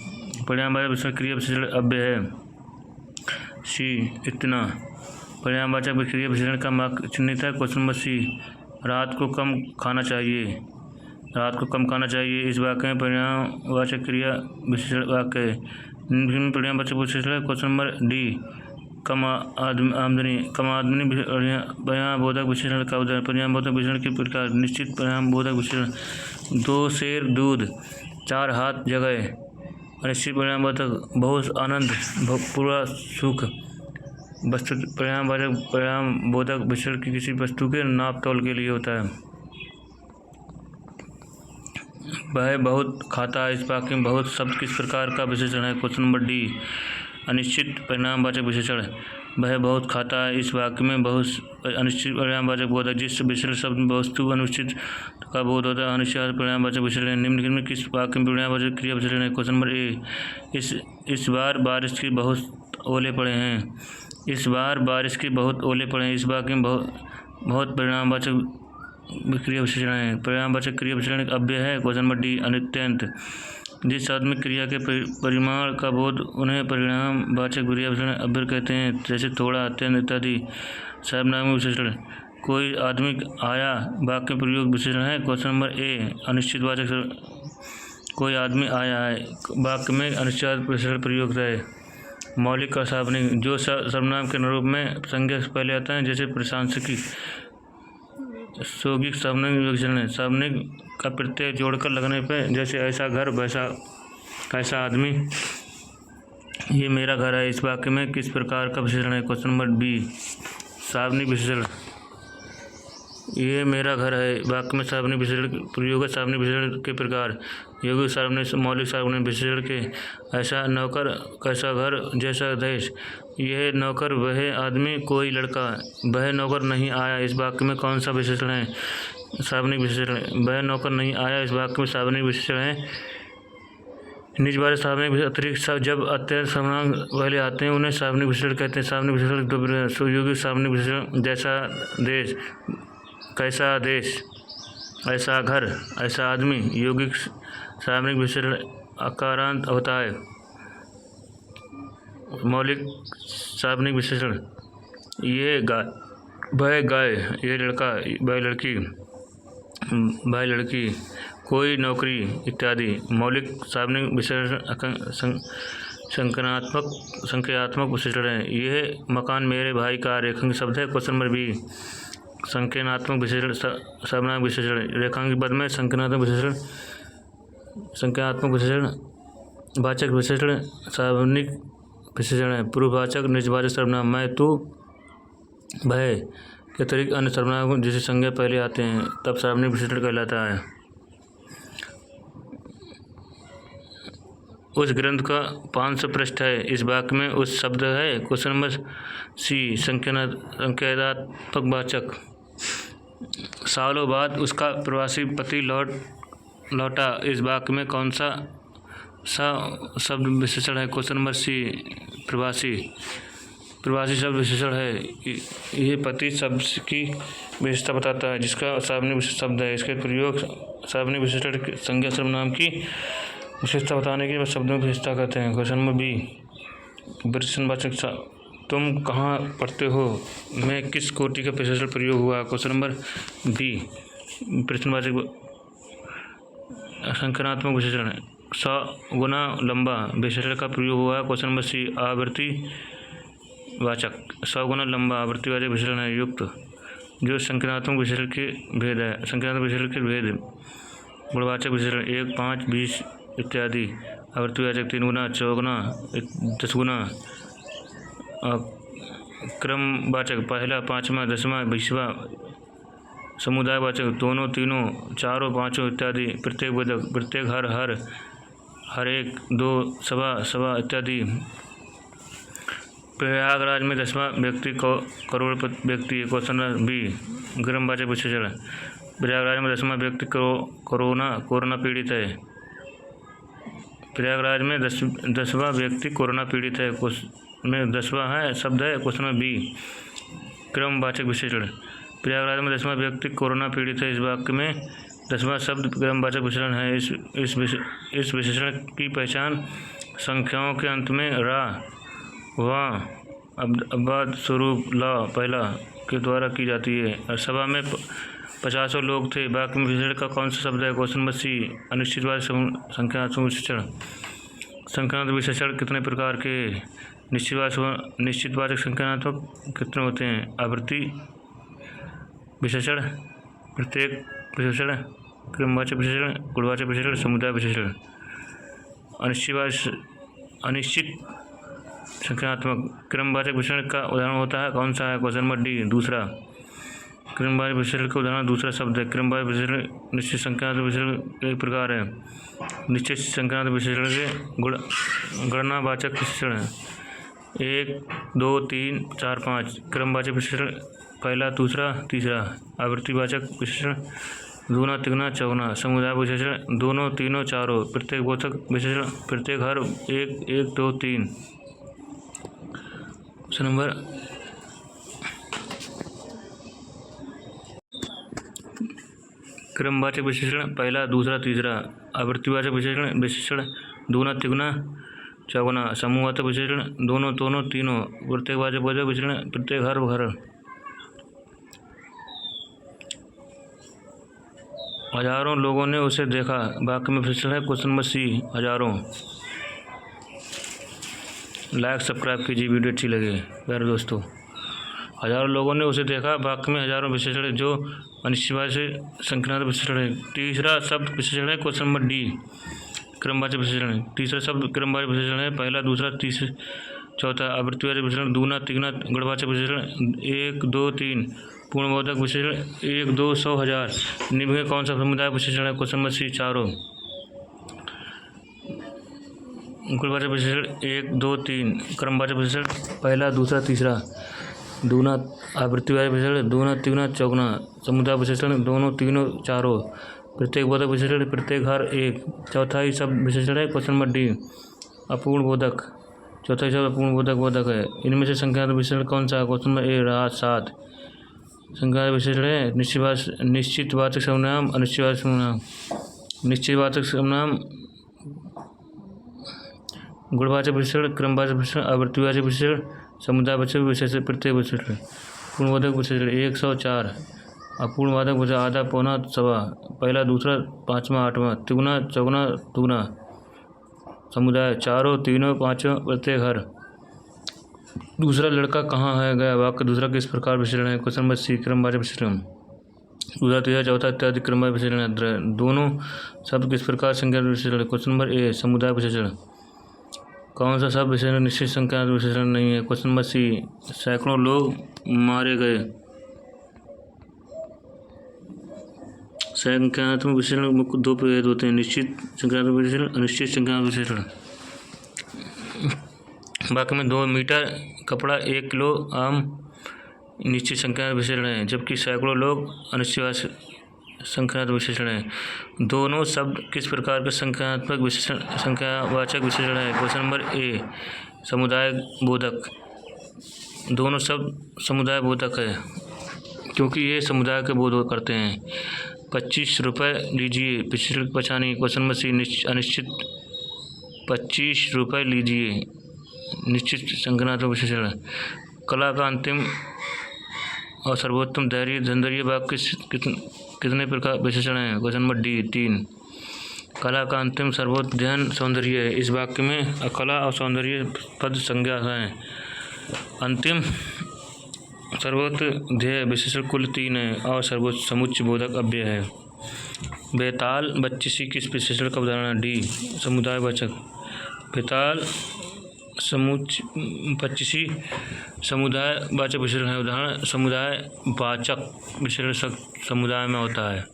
परिणामवाचक विशेषण क्रिया विशेषण अव्यय है। सी, इतना। परिणामवाचक क्रिया विशेषण का मार्क चिन्हित है। क्वेश्चन नंबर सी, रात को कम खाना चाहिए। रात को कम खाना चाहिए। इस वाक्य में परिणामवाचक क्रिया विशेषण वाक्य है। परिणामवाचक विशेषण है। क्वेश्चन नंबर डी, कम आमदनी। कम आमदनी परिणामबोधक विशेषण का उदाहरण। परिणामबोधक विशेषण के प्रकार। निश्चित परिणामबोधक विशेषण 2 सेर दूध, 4 हाथ जगह। अनिश्चित परिणामबोधक बहुत आनंद, पूरा सुख। वस्तु परिणामबोधक विशेषण की किसी वस्तु के नाप तोल के लिए होता है। वह बहुत खाता है। इस वाक्य में बहुत शब्द किस प्रकार का विशेषण है? क्वेश्चन नंबर डी, अनिश्चित परिणामवाचक विशेषण। वह बहुत खाता है। इस वाक्य में बहुत अनिश्चित परिणामवाचक बोध है। जिस विशेषण शब्द में वस्तु अनिश्चित का बोध होता है अनिश्चित परिणामवाचक विशेषण है। निम्नलिखित में किस वाक्य में परिणामवाचक क्रिया विशेषण है? क्वेश्चन नंबर ए, इस बार बारिश के बहुत ओले पड़े हैं। इस बार बारिश के बहुत ओले पड़े हैं। इस वाक्य में बहुत परिणामवाचक क्रिया विशेषण है। परिणामवाचक क्रिया विशेषण एक अव्यय है। क्वेश्चन नंबर डी, अत्यंत। जिस शब्द में क्रिया के परिमाण का बोध उन्हें परिणामवाचक क्रिया विशेषण अव्यय कहते हैं, जैसे थोड़ा, अत्यंत इत्यादि। सर्वनाम विशेषण। कोई आदमी आया वाक्य प्रयोग विशेषण है। क्वेश्चन नंबर ए, अनिश्चितवाचक। कोई आदमी आया है वाक्य में अनिश्चित विशेषण प्रयोग है। मौलिक और सार्वनिक। जो सर्वनाम के रूप में संज्ञा से पहले आता है, जैसे प्रशंसकी। सौगिक सार्वनामिक विशेषण है। सार्वनामिक का प्रत्यय जोड़कर लगने पर, जैसे ऐसा घर, वैसा कैसा आदमी, ये मेरा घर है। इस वाक्य में किस प्रकार का विशेषण है? क्वेश्चन नंबर बी, सार्वनामिक विशेषण। ये मेरा घर है वाक्य में सार्वनामिक विशेषण प्रयोग है। सार्वनामिक विशेषण के प्रकार: यौगिक सार्वनामिक, मौलिक सार्वनामिक विशेषण के। ऐसा नौकर, कैसा घर, जैसा देश। यह नौकर, वह आदमी, कोई लड़का। वह नौकर नहीं आया इस वाक्य में कौन सा विशेषण है? सार्वनामिक विशेषण। वह नौकर नहीं आया इस वाक्य में सार्वनामिक विशेषण है। निजवाचक सार्वनामिक अतिरिक्त जब अत्यंत सर्वनाम पहले आते हैं उन्हें सार्वनामिक विशेषण कहते हैं। सार्वनामिक विशेषण दो प्रकार: सुयोगिक सार्वनामिक विशेषण, जैसा देश, कैसा देश, ऐसा घर, ऐसा आदमी। यौगिक सार्वनामिक विशेषण अकारांत होता है। मौलिक सार्वनामिक विशेषण: ये गाय, वह गाय, ये लड़का, वह लड़की, वह लड़की, कोई नौकरी इत्यादि। मौलिक सार्वनामिक विशेषण संख्यात्मक विशेषण है। यह मकान मेरे भाई का रेखांकित शब्द है। क्वेश्चन नंबर बी, संख्यात्मक विशेषण सर्वनाम विशेषण। रेखांकित पद में संख्यात्मक विशेषण, संख्यात्मक विशेषण, वाचक विशेषण, सार्वनामिक विशेषण है। पूर्ववाचक, निजवाचक सर्वनाम। मैं, तू, वह के अतिरिक्त अन्य सर्वनाम जिसे संज्ञा पहले आते हैं तब सार्वनामिक विशेषण कहलाता है। उस ग्रंथ का 500 पृष्ठ है। इस वाक्य में उस शब्द है। क्वेश्चन नंबर सी, संख्यात्मक वाचक। सालों बाद उसका प्रवासी पति लौटा इस वाक्य में कौन सा शब्द विशेषण है? क्वेश्चन नंबर सी, प्रवासी। प्रवासी शब्द विशेषण है। ये पति शब्द की विशेषता बताता है, जिसका सार्वनामिक शब्द है। इसके प्रयोग सार्वनामिक विशेषण संज्ञा सर्वनाम की विशेषता बताने के बाद शब्दों की विशेषता कहते हैं। क्वेश्चन नंबर बी, प्रश्नवाचक। तुम कहाँ पढ़ते हो में किस कोटि का विशेषण प्रयोग हुआ? क्वेश्चन नंबर बी, प्रश्नवाचक संख्यात्मक विशेषण। 100 गुना लंबा विशेषण का प्रयोग हुआ। क्वेश्चन नंबर सी, आवृत्ति वाचक। 100 गुना लंबा आवृत्तिवाचक विशेषण है। युक्त, जो संख्यात्मक विशेषण के भेद है। संख्यात्मक विशेषण के भेद: गुणवाचक विशेषण 1, 5, 20 इत्यादि। आवृत्तिवाचक 3 गुना, 4 गुना, 10 गुना। क्रमवाचक पहला, पाँचवा, 10वां, 20वां। समुदायवाचक दोनों, तीनों, चारों, पाँचों इत्यादि। प्रत्येक बोधक प्रत्येक, हर एक, दो, सवा इत्यादि। प्रयागराज में 10वां व्यक्ति करोड़पति व्यक्ति। क्वेश्चन बी, क्रमवाचक विशेषण। प्रयागराज में 10वां व्यक्ति कोरोना पीड़ित है। प्रयागराज में 10वां व्यक्ति कोरोना पीड़ित है। में 10वां है शब्द है। क्वेश्चन बी, क्रमवाचक विशेषण। प्रयागराज में 10वां व्यक्ति कोरोना पीड़ित है। इस वाक्य में 10वां शब्द क्रमवाचक विशेषण है। इस विशेषण की पहचान संख्याओं के अंत में रा, वा, अब्बाद, स्वरूप, ला पहला के द्वारा की जाती है। सभा में 50 लोग थे। वाक्य में विशेषण का कौन सा शब्द है? क्वेश्चन नंबर सी, अनिश्चितवाचक संख्यात्मक विशेषण। संख्यात्मक विशेषण कितने प्रकार के? निश्चितवाचक संख्यात्मक कितने होते हैं? आवृत्ति विशेषण, प्रत्येक विशेषण, क्रमवाचक विशेषण, गुणवाचक विशेषण, समुदाय विशेषण। अनिश्चित संख्यात्मक क्रमवाचक विशेषण का उदाहरण होता है कौन सा है? क्वेश्चन नंबर डी, दूसरा। क्रमवाचक विशेषण का उदाहरण दूसरा शब्द है। क्रमवाचक विशेषण निश्चित संख्यात्मक विशेषण एक प्रकार है। निश्चित संख्यात्मक विशेषण के गणनावाचक विशेषण है। 1 2 3 4 5 क्रमवाचक विशेषण पहला दूसरा तीसरा। आवृत्तिवाचक विशेषण दूना तिगुना चौगुना। समुदाय विशेषण दोनों तीनों चारों। प्रत्येक बोधक विशेषण प्रत्येक हर 1 1 2 3। ऑप्शन नंबर क्रमवाचक विशेषण पहला दूसरा तीसरा। आवृत्तिवाचक विशेषण दूना तिगुना चौगुना। समूहवाचक विशेषण दोनों दोनों तीनों। प्रत्येकवाचक बोधक विशेषण प्रत्येक हर घर। हजारों लोगों ने उसे देखा। वाक्य में विशेषण है क्वेश्चन नंबर सी हजारों। लाइक सब्सक्राइब कीजिए वीडियो अच्छी लगे प्यारे दोस्तों। हजारों लोगों ने उसे देखा। वाक्य में हजारों विशेषण है जो अनिश्चितवाचक संख्यात्मक विशेषण है। तीसरा शब्द विशेषण है क्वेश्चन नंबर डी क्रमवाचक विशेषण। तीसरा शब्द क्रमवाचक विशेषण है पहला दूसरा तीसरा चौथा। आवृत्तिवाचक विशेषण दूना तिगुना। गणवाचक विशेषण 1 2 3। पूर्णबोधक विशेषण 1 2 100 1000। निम्न में कौन सा समुदाय विशेषण है क्वेश्चन नंबर सी चारों। गुणवाचक विशेषण 1 2 3। क्रमवाचक विशेषण पहला दूसरा तीसरा। दूना। आवृत्तिवाचक विशेषण दूना तिगुना चौगुना। समुदाय विशेषण दोनों तीनों चारों। प्रत्येक बोधक विशेषण प्रत्येक हर 1। चौथा ही शब्द विशेषण है क्वेश्चन नंबर डी अपूर्ण बोधक। चौथा ही शब्द अपूर्ण बोधक है। इनमें से संख्यात्मक विशेषण कौन सा है क्वेश्चन नंबर ए रात 7। संख्यात्मक विशेषण है निश्चितवाचक सर्वनाम अनिश्चितवाचक सर्वनाम। निश्चितवाचक सर्वनाम गुणवाचक विशेषण क्रमवाचक विशेषण आवृत्तिवाचक विशेषण समुदायवाचक विशेषण प्रत्येक विशेषण। पूर्णबोधक विशेषण 104। अपूर्णवाचक विशेषण आधा पौना सवा। पहला दूसरा पाँचवा आठवां। तिगुना चौगुना दुगुना। समुदाय चारों तीनों पाँचों प्रत्येक हर। दूसरा लड़का कहाँ है गया। वाक्य दूसरा किस प्रकार विशेषण है क्वेश्चन नंबर सी क्रमवाचक विशेषण। दूसरा तीसरा चौथा इत्यादि क्रमवाचक विशेषण है। दोनों शब्द किस प्रकार संख्यात्मक विशेषण है क्वेश्चन नंबर ए समुदाय विशेषण। कौन सा शब्द विशेषण निश्चित संख्यात्मक विशेषण नहीं है क्वेश्चन नंबर सी सैकड़ों लोग मारे गए। संख्यात्मक विशेषण मुख्य दो भेद होते हैं निश्चित संख्यात्मक विशेषण अनिश्चित संख्यात्मक विशेषण। वाक्य में 2 मीटर कपड़ा 1 किलो आम निश्चित संख्यात्मक विशेषण है जबकि सैकड़ों लोग अनिश्चित संख्यात्मक विशेषण है। दोनों शब्द किस प्रकार के संख्यात्मक विशेषण संख्यावाचक विशेषण है क्वेश्चन नंबर ए समुदाय बोधक। दोनों शब्द समुदाय बोधक है क्योंकि ये समुदाय के बोध करते हैं। 25 रुपये लीजिए विशेषण पहचानिए क्वेश्चन नंबर सी अनिश्चित। 25 रुपये लीजिए निश्चित संख्यात्मक विशेषण। कला का अंतिम और सर्वोत्तम धैर्य सौंदर्य वाक्य कितने प्रकार विशेषण है क्वेश्चन नंबर डी 3। कला का अंतिम सर्वोत्तम ध्यान सौंदर्य है। इस वाक्य में कला और सौंदर्य पद संज्ञा है। अंतिम सर्वोत्तम ध्येय विशेषण कुल 3 है और सर्वोच्च समुच्चय बोधक अव्यय है। बेताल बच्चिसी किस विशेषण का उदाहरण है डी समुदायवाचक। बेताल पच्चीसी समुदायवाचक विशेषण है। उदाहरण समुदायवाचक विशेषण समुदाय में होता है।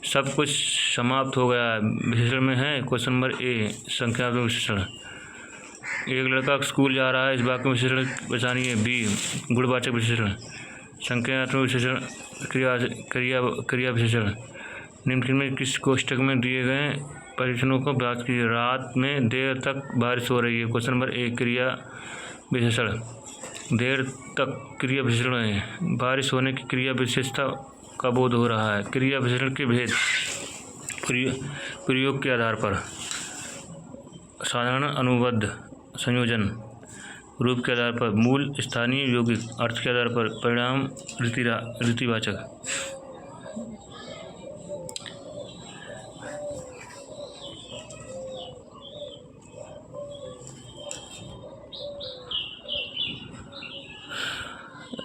सब कुछ समाप्त हो गया है विशेषण में है क्वेश्चन नंबर ए संख्यात्मक विशेषण। एक लड़का स्कूल जा रहा है इस वाक्य में विशेषण पहचानिए बी गुणवाचक विशेषण। संख्यात्मक विशेषण क्रिया विशेषण। निम्न में किस कोष्ठक में दिए गए परीक्षणों को प्राप्त कीजिए। रात में देर तक बारिश हो रही है क्वेश्चन नंबर ए क्रिया विशेषण। देर तक क्रिया विशेषण है। बारिश होने की क्रिया विशेषता का बोध हो रहा है। क्रिया विशेषण के भेद प्रयोग के आधार पर साधारण अनुबद्ध संयोजन रूप के आधार पर मूल स्थानीय यौगिक अर्थ के आधार पर परिणाम रीतिवाचक।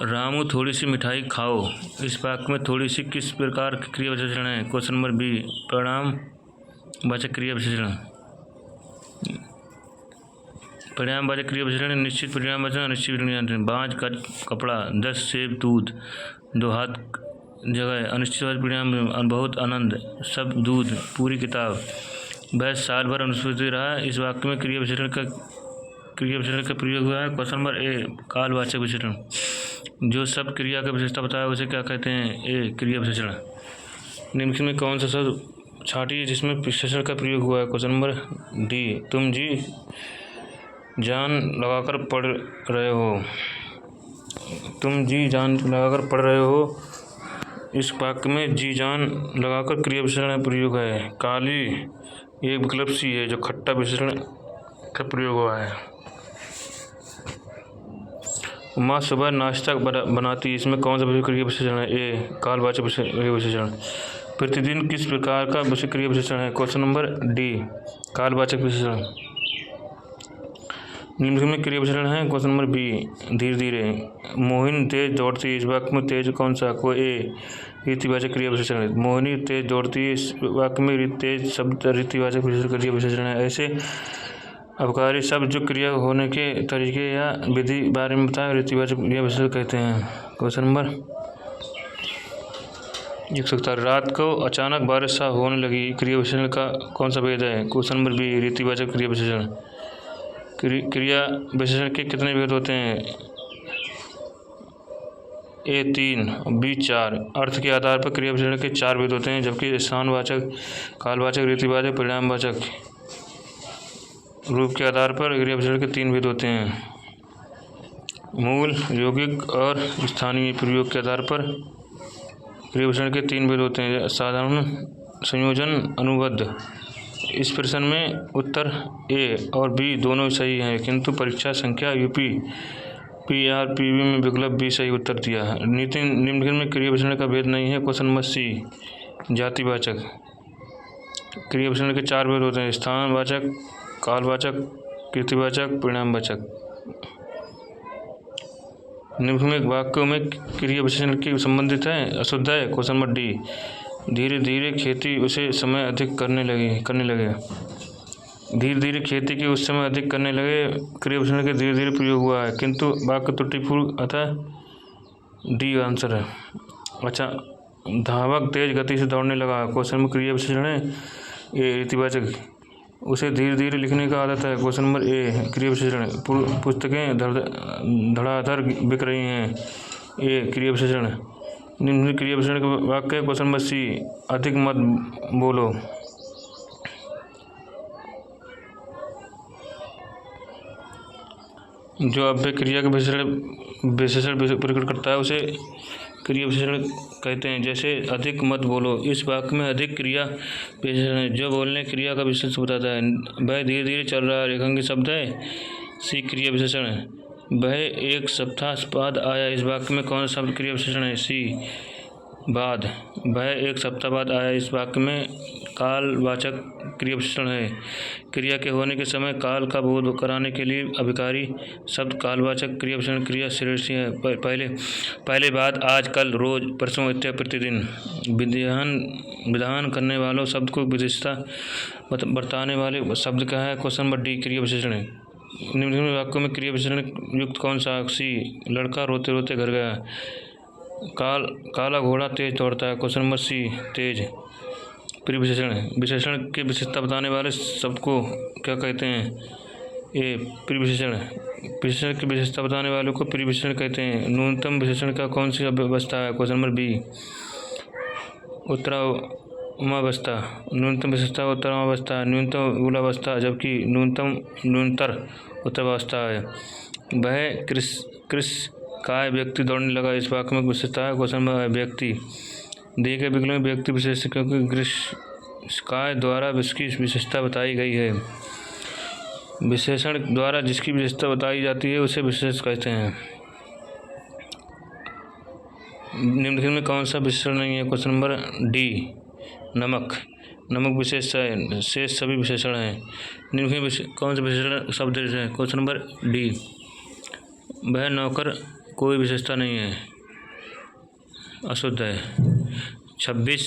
रामू थोड़ी सी मिठाई खाओ इस वाक्य में थोड़ी सी किस प्रकार की क्रिया विशेषण है क्वेश्चन नंबर बी परिणाम वाचक क्रिया विशेषण। परिणाम वाचक क्रिया विशेषण निश्चित परिणाम वाचक अनिश्चित परिणाम। 5 कपड़ा 10 सेब दूध 2 हाथ जगह अनिश्चित परिणाम बहुत आनंद सब दूध पूरी किताब। वह साल भर अनुपस्थित रहा। इस वाक्य में क्रिया विशेषण का क्रिया विशेषण का प्रयोग हुआ है? क्वेश्चन नंबर ए कालवाचक विशेषण। जो सब क्रिया की विशेषता बताया उसे क्या कहते हैं? ए क्रिया विशेषण। निम्नलिखित में कौन सा शब्द छांटिए जिसमें विशेषण का प्रयोग हुआ है? क्वेश्चन नंबर डी तुम जी जान लगाकर पढ़ रहे हो। तुम जी जान लगाकर पढ़ रहे हो, इस वाक्य में जी जान लगाकर क्रिया विशेषण प्रयोग है। काली एक विकल्प सी है जो खट्टा विशेषण का प्रयोग हुआ है। माँ सुबह नाश्ता बनाती, इसमें कौन सा क्रिया विशेषण है? ए कालवाचक क्रिया विशेषण। प्रतिदिन किस प्रकार का क्रिया विशेषण है? क्वेश्चन नंबर डी कालवाचक विशेषण। निम्नलिखित में क्रिया विशेषण है? क्वेश्चन नंबर बी धीरे धीरे। मोहिनी तेज दौड़ती, इस वाक्य में तेज कौन सा? कोई ए रीतिवाचक क्रिया विशेषण है। मोहिनी तेज दौड़ती, इस वाक्य में तेज शब्द रीतिवाचक क्रिया विशेषण है। ऐसे अवकारी शब्द जो क्रिया होने के तरीके या विधि बारे में बताए रीतिवाचक क्रिया विशेषण कहते हैं। क्वेश्चन नंबर 171 रात को अचानक बारिश सा होने लगी, क्रिया विशेषण का कौन सा भेद है? क्वेश्चन नंबर बी रीतिवाचक क्रिया विशेषण। क्रिया विशेषण के कितने भेद होते हैं? ए 3 बी 4। अर्थ के आधार पर क्रिया विशेषण के 4 भेद होते हैं, जबकि स्थानवाचक, कालवाचक, रीतिवाचक, परिणामवाचक रूप के आधार पर क्रिया विशेषण के 3 भेद होते हैं। मूल, यौगिक और स्थानीय प्रयोग के आधार पर क्रिया विशेषण के 3 भेद होते हैं। साधारण, संयोजन, अनुबद्ध। इस प्रश्न में उत्तर ए और बी दोनों सही हैं, किंतु परीक्षा संख्या यूपी PRPV में विकल्प बी सही उत्तर दिया है। निम्नलिखित में क्रिया विशेषण का भेद नहीं है। क्वेश्चन नंबर सी जातिवाचक। क्रिया विशेषण के 4 भेद होते हैं: स्थानवाचक, कालवाचक, कीर्तिवाचक, परिणामवाचक। निम्नलिखित वाक्यों में क्रिया विशेषण की संबंधित है अशुद्ध है। क्वेश्चन नंबर डी धीरे धीरे खेती उसे समय अधिक करने लगे। धीरे धीरे खेती की उस समय अधिक करने लगे क्रिया विशेषण के धीरे धीरे प्रयोग हुआ है, किंतु वाक्य त्रुटिपूर्ण, अतः डी आंसर है। अच्छा, धावक तेज गति से दौड़ने लगा, क्वेश्चन में क्रिया विशेषण है ए रीतिवाचक। उसे धीरे धीरे लिखने का आदत है, क्वेश्चन नंबर ए क्रिया विशेषण। पुस्तकें धड़ाधड़ बिक रही हैं, ए क्रिया विशेषण। निम्न क्रिया विशेषण का वाक्य, क्वेश्चन नंबर सी अधिक मत बोलो। जो अव्यय क्रिया के विशेषण प्रकट करता है उसे क्रिया विशेषण कहते हैं। जैसे अधिक मत बोलो, इस वाक्य में अधिक क्रिया विशेषण है जो बोलने क्रिया का विशेषण बताता है। वह धीरे धीरे चल रहा है, रेखांकित शब्द है, सी क्रिया विशेषण है। वह एक सप्ताह बाद आया, इस वाक्य में कौन सा शब्द क्रिया विशेषण है? सी बाद। वह एक सप्ताह बाद आया, इस वाक्य में कालवाचक क्रिया विशेषण है। क्रिया के होने के समय काल का बोध कराने के लिए अभिकारी शब्द कालवाचक क्रिया विशेषण क्रिया श्रेष्ठी है। पहले बाद, आज, कल, रोज, परसों इत्यादि प्रतिदिन। विधान करने वालों शब्द को विशेषता बरताने वाले शब्द का है। क्वेश्चन नंबर डी क्रिया विशेषण है। निम्नलिखित वाक्यों में क्रिया विशेषण युक्त कौन सा? सी लड़का रोते रोते घर गया। काला घोड़ा तेज दौड़ता है, क्वेश्चन नंबर सी तेज। प्रिय विशेषण है। विशेषण की विशेषता बताने वाले शब्द को क्या कहते हैं? ए प्रिय विशेषण। विशेषण की विशेषता बताने वालों को प्रिय विशेषण कहते हैं। न्यूनतम विशेषण का कौन सी अवस्था है? क्वेश्चन नंबर बी उत्तरावस्था। न्यूनतम विशेषता उत्तरावस्था, न्यूनतम मूलावस्था, जबकि न्यूनतर उत्तरावस्था है। वह कृष काय व्यक्ति दौड़ने लगा, इस वाक्य में विशेषता है। क्वेश्चन नंबर व्यक्ति। दिए गए विकल्प में व्यक्ति विशेष क्योंकि काय द्वारा इसकी विशेषता बताई गई है। विशेषण द्वारा जिसकी विशेषता बताई जाती है उसे विशेष कहते हैं। निम्नलिखित में कौन सा विशेषण नहीं है? क्वेश्चन नंबर डी नमक। नमक विशेष है, शेष सभी विशेषण हैं। निम्नलिखित में कौन सा विशेषण शब्द है? क्वेश्चन नंबर डी वह नौकर कोई विशेषता नहीं है, अशुद्ध है। 26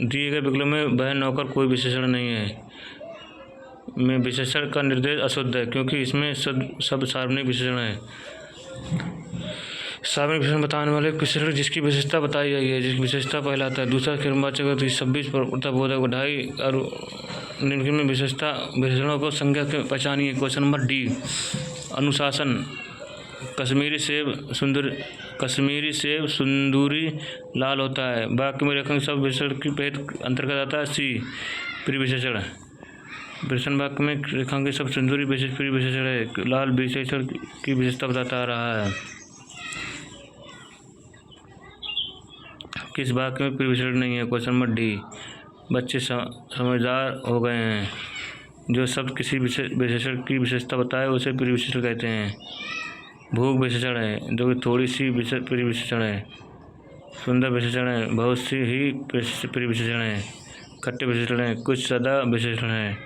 दिए गए विकल्प में वह नौकर कोई विशेषण नहीं है में विशेषण का निर्देश अशुद्ध है, क्योंकि इसमें शब्द सार्वजनिक विशेषण है। सार्वजनिक विशेषण बताने वाले विशेषण जिसकी विशेषता बताई गई है, जिसकी विशेषता कहलाता है। दूसरा क्रमवाचक 26 बोधक 2.5 और निम्नलिखित में विशेषणों को संज्ञा के पहचानिए। क्वेश्चन नंबर डी अनुशासन। कश्मीरी सेब सुंदूरी लाल होता है। वाक्य में रेखांक शब्द विशेषण की पहले अंतर्गत आता है। सी प्रिय विशेषण। प्रश्न वाक्य में रेखांक शब्द सुंदूरी प्रिय विशेषण है। लाल विशेषण की विशेषता बताता आ रहा है। किस वाक्य में प्रिय विशेषण नहीं है? Question number D. बच्चे समझदार हो गए हैं। जो शब्द किसी विशेषण की विशेषता बताए उसे प्रिय विशेषण कहते हैं। भूख विशेषण है, जो कि थोड़ी सी प्रिय विशेषण है। सुंदर विशेषण है, बहुत सी ही प्रिय विशेषण है। खट्टे विशेषण है, कुछ ज़्यादा विशेषण है।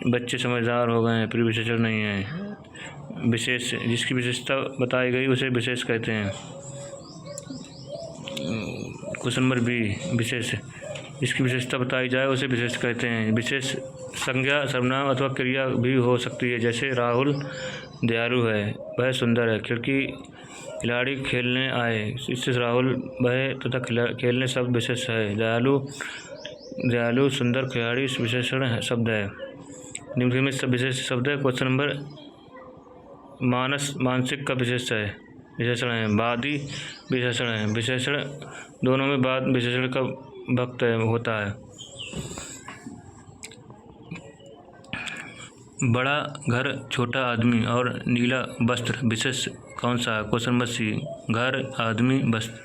बच्चे समझदार हो गए हैं, प्रिय विशेषण नहीं है। विशेष, जिसकी विशेषता बताई गई उसे विशेष कहते हैं। Question number B. विशेष, जिसकी विशेषता बताई जाए उसे विशेष कहते हैं। विशेष संज्ञा सर्वनाम अथवा क्रिया भी हो सकती है। जैसे राहुल दयालु है, वह सुंदर है। खिलाड़ी खेलने आए, इससे राहुल वह तथा खेलने शब्द विशेष है। दयालु सुंदर खिलाड़ी विशेषण शब्द है। निम्न में सब विशेष शब्द है। क्वेश्चन नंबर मानसिक का विशेषण है। वादी विशेषण है। विशेषण दोनों में बाद विशेषण का वक्त होता है। बड़ा घर, छोटा आदमी और नीला वस्त्र विशेष कौन सा है? Question number C. घर, आदमी, वस्त्र।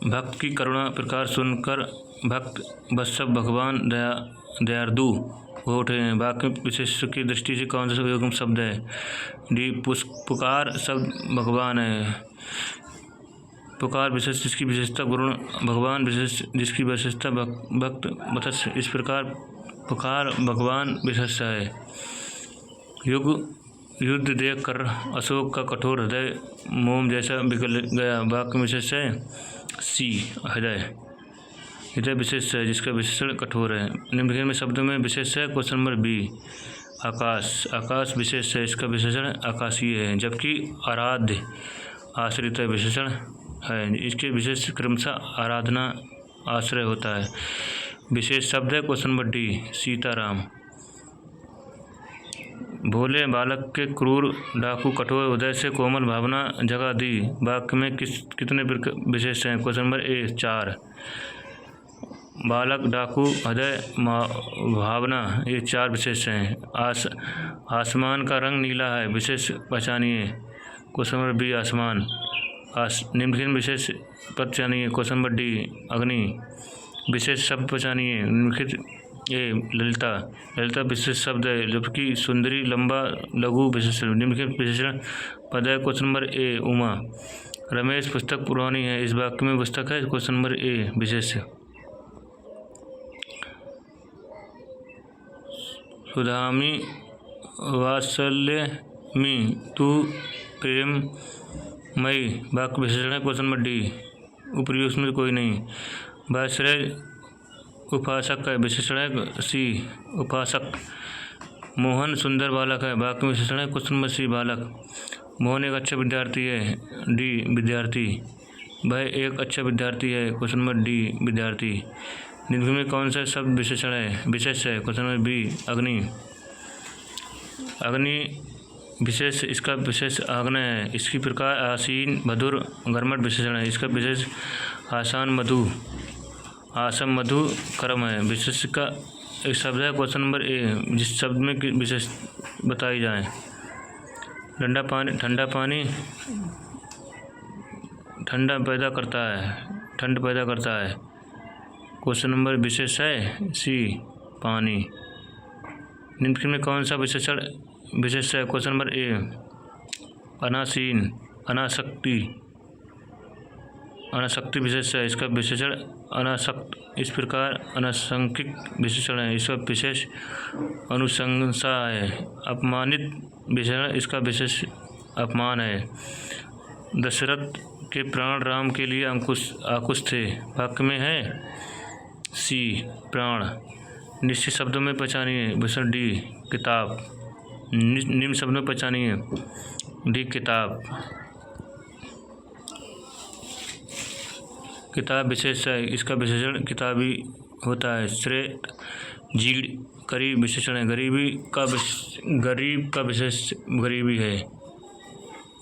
भक्त की करुणा प्रकार सुनकर भक्त वत्सव भगवान दयार्दु हो उठे हैं। वाक्य विशेष की दृष्टि से कौन सा युग्म शब्द है? डी पुकार शब्द भगवान है। पुकार विशेष जिसकी विशेषता गुण, भगवान विशेष जिसकी विशेषता भक्त मत्स्य। इस प्रकार पुकार भगवान विशेष है। युद्ध देख कर अशोक का कठोर हृदय मोम जैसा पिघल गया। वाक्य विशेष है। सी हृदय विशेष है, जिसका विशेषण कठोर है। निम्नलिखित में शब्दों में विशेष है। Question number B. आकाश विशेष है, इसका विशेषण आकाशीय है। जबकि आराध्य आश्रित विशेषण है। इसके विशेष क्रमशः आराधना आश्रय होता है। विशेष शब्द है। Question number D. सीताराम। भोले बालक के क्रूर डाकू कठोर हृदय से कोमल भावना जगा दी। वाक्य में कितने विशेष हैं? क्वेश्चन नंबर ए 4। बालक, डाकू, हृदय, भावना, ये 4 विशेष हैं। आसमान का रंग नीला है, विशेष पहचानिए। क्वेश्चन नंबर बी आसमान। निम्नलिखित विशेष पहचानिए। क्वेश्चन नंबर डी अग्नि। विशेष शब्द पहचानिए। निम्नलिखित ए ललिता विशेष शब्द है, जबकि सुंदरी लंबा लघु विशेषण। निम्नलिखित विशेषण पद है। क्वेश्चन नंबर ए उमा। रमेश पुस्तक पुरानी है, इस वाक्य में पुस्तक है। क्वेश्चन नंबर ए विशेष। सुधामी वात्सल्यमी तू प्रेम मई, वाक्य विशेषण है। क्वेश्चन नंबर डी उपयुक्त में कोई नहीं। वात्सल्य उपासक का विशेषण है। सी उपासक। मोहन सुंदर बालक है, वाक्य विशेषण है। क्वेश्चन नंबर सी बालक। मोहन एक अच्छा विद्यार्थी है। डी विद्यार्थी। वह एक अच्छा विद्यार्थी है। क्वेश्चन नंबर डी विद्यार्थी। निम्न में कौन सा शब्द विशेष है? क्वेश्चन नंबर बी अग्नि। अग्नि विशेष, इसका विशेष आग्नेय है। इसकी प्रकार आसीन, मधुर, गर्मठ विशेषण है। इसका विशेष आसान, मधु, आसम, मधु, कर्म है। विशेष का एक शब्द है। क्वेश्चन नंबर ए, जिस शब्द में विशेष बताई जाए। ठंडा पानी ठंड पैदा करता है। क्वेश्चन नंबर विशेष है। सी पानी। निम्नलिखित में कौन सा विशेष है? क्वेश्चन नंबर ए अनासीन, अनासक्ति विशेष है। इसका विशेषण अनासक्त। इस प्रकार अनासंख्यिक विशेषण है। इसका विशेष अनुशंसा है। अपमानित विशेषण, इसका विशेष अपमान है। दशरथ के प्राण राम के लिए आकुश थे, वाक्य में है। सी प्राण। निश्चित शब्दों में पहचानिए। विशेषण डी किताब। निम्न शब्दों में पहचानिए। डी किताब। किताब विशेष है, इसका विशेषण किताबी होता है। श्रेय जीड़ करीब विशेषण है। गरीब का विशेष गरीबी है।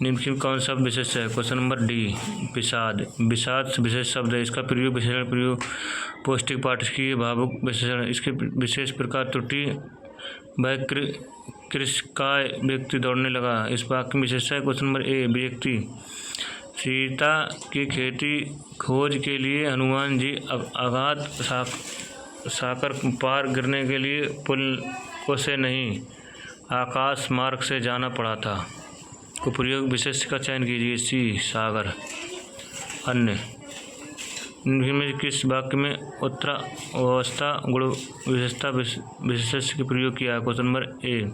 निम्न में कौन सा विशेष है? क्वेश्चन नंबर डी विषाद। विषाद विशेष शब्द है। इसका प्रयोग विशेषण प्रयोग पौष्टिक पाठकीय भावुक विशेषण। इसके विशेष प्रकार त्रुटि वह कृषकाय व्यक्ति दौड़ने लगा। इस वाक्य में विशेष है। क्वेश्चन नंबर ए व्यक्ति। सीता की खेती खोज के लिए हनुमान जी अगाध साकर पार गिरने के लिए पुल को से नहीं आकाश मार्ग से जाना पड़ा था। को प्रयोग विशेष का चयन कीजिए। सी सागर। अन्य में किस वाक्य में उत्तरावस्था गुण विशेषता विशेष के प्रयोग किया है? क्वेश्चन नंबर ए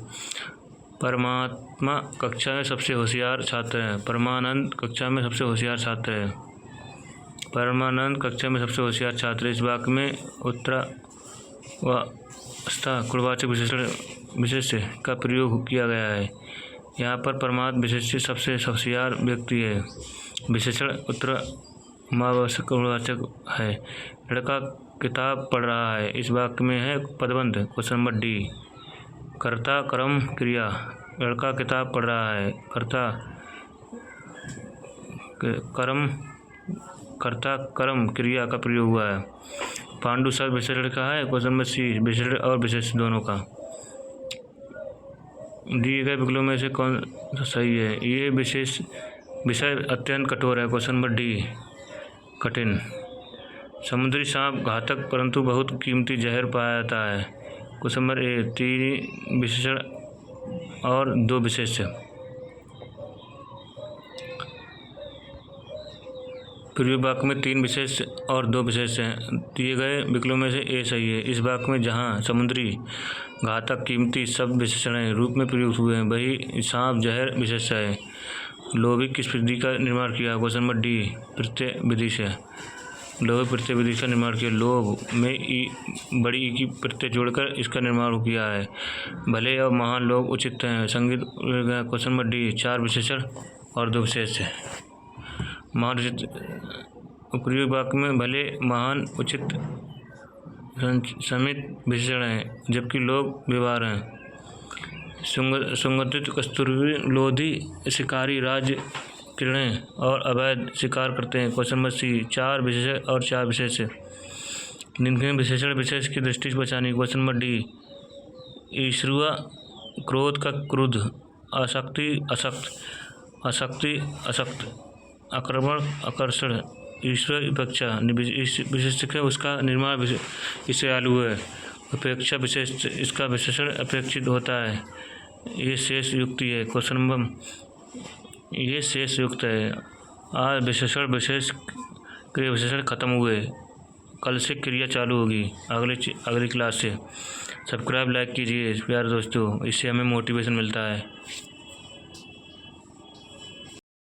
परमात्मा कक्षा में सबसे होशियार छात्र है। परमानंद कक्षा में सबसे होशियार छात्र है। परमानंद कक्षा में सबसे होशियार छात्र। इस वाक्य में उत्तरावस्था गुणवाचक विशेष का प्रयोग किया गया है। यहाँ पर परमात्मा विशेष सबसे होशियार व्यक्ति है। विशेषण उत्तरमावश्यक गुणवाचक है। लड़का किताब पढ़ रहा है। इस वाक्य में है पदबंध। क्वेश्चन नंबर डी कर्ता कर्म क्रिया। लड़का किताब पढ़ रहा है। कर्ता कर्म क्रिया का प्रयोग हुआ है। पांडु शब्द विशेषण का है। क्वेश्चन नंबर सी विशेषण और विशेष दोनों का। दिए गए विकल्पों में से कौन सा सही है? ये विषय अत्यंत कठोर है। क्वेश्चन नंबर डी कठिन। समुद्री सांप घातक परंतु बहुत कीमती जहर पाया जाता है। क्वेश्चन नंबर ए 3 विशेषण और 2 विशेष। प्रयोग वाक्य में 3 विशेष और 2 विशेष हैं। दिए गए विकल्पों में से ए सही है। इस वाक्य में जहाँ समुद्री घातक कीमती सब विशेषण रूप में प्रयुक्त हुए हैं वही सांप जहर विशेष है। लोभी किस विधि का निर्माण किया? क्वेश्चन नंबर डी प्रत्यय विधि से। लोभ प्रत्यय विधि का निर्माण किया। लोभ में बड़ी ई की प्रत्यय जोड़कर इसका निर्माण किया है। भले और महान लोग उचित हैं। संगीत। क्वेश्चन नंबर डी 4 विशेषण और 2 विशेष है। महान उचित प्रयोग वाक्य में भले महान उचित समित विशेषण है जबकि लोग व्यवहार हैं। सुगंधित कस्तूरी लोधी शिकारी राज्य किरणें और अवैध शिकार करते हैं। क्वेश्चन नंबर सी 4 विशेषण और 4 विशेष। निम्न विशेषण विशेष की दृष्टि से बचानी। क्वेश्चन नंबर डी ईश्वरुआ क्रोध का क्रुद्ध। आसक्ति अशक्त। आक्रमण आकर्षण। ईश्वर उपेक्षा विशेष है उसका निर्माण इससे आलू है। उपेक्षा विशेष इसका विशेषण अपेक्षित होता है। ये शेष युक्ति है। क्वेश्चन नंबर ये शेष युक्त है। आज विशेषण विशेष क्रिया विशेषण खत्म हुए। कल से क्रिया चालू होगी अगली क्लास से। सब्सक्राइब लाइक कीजिए प्यारे दोस्तों, इससे हमें मोटिवेशन मिलता है।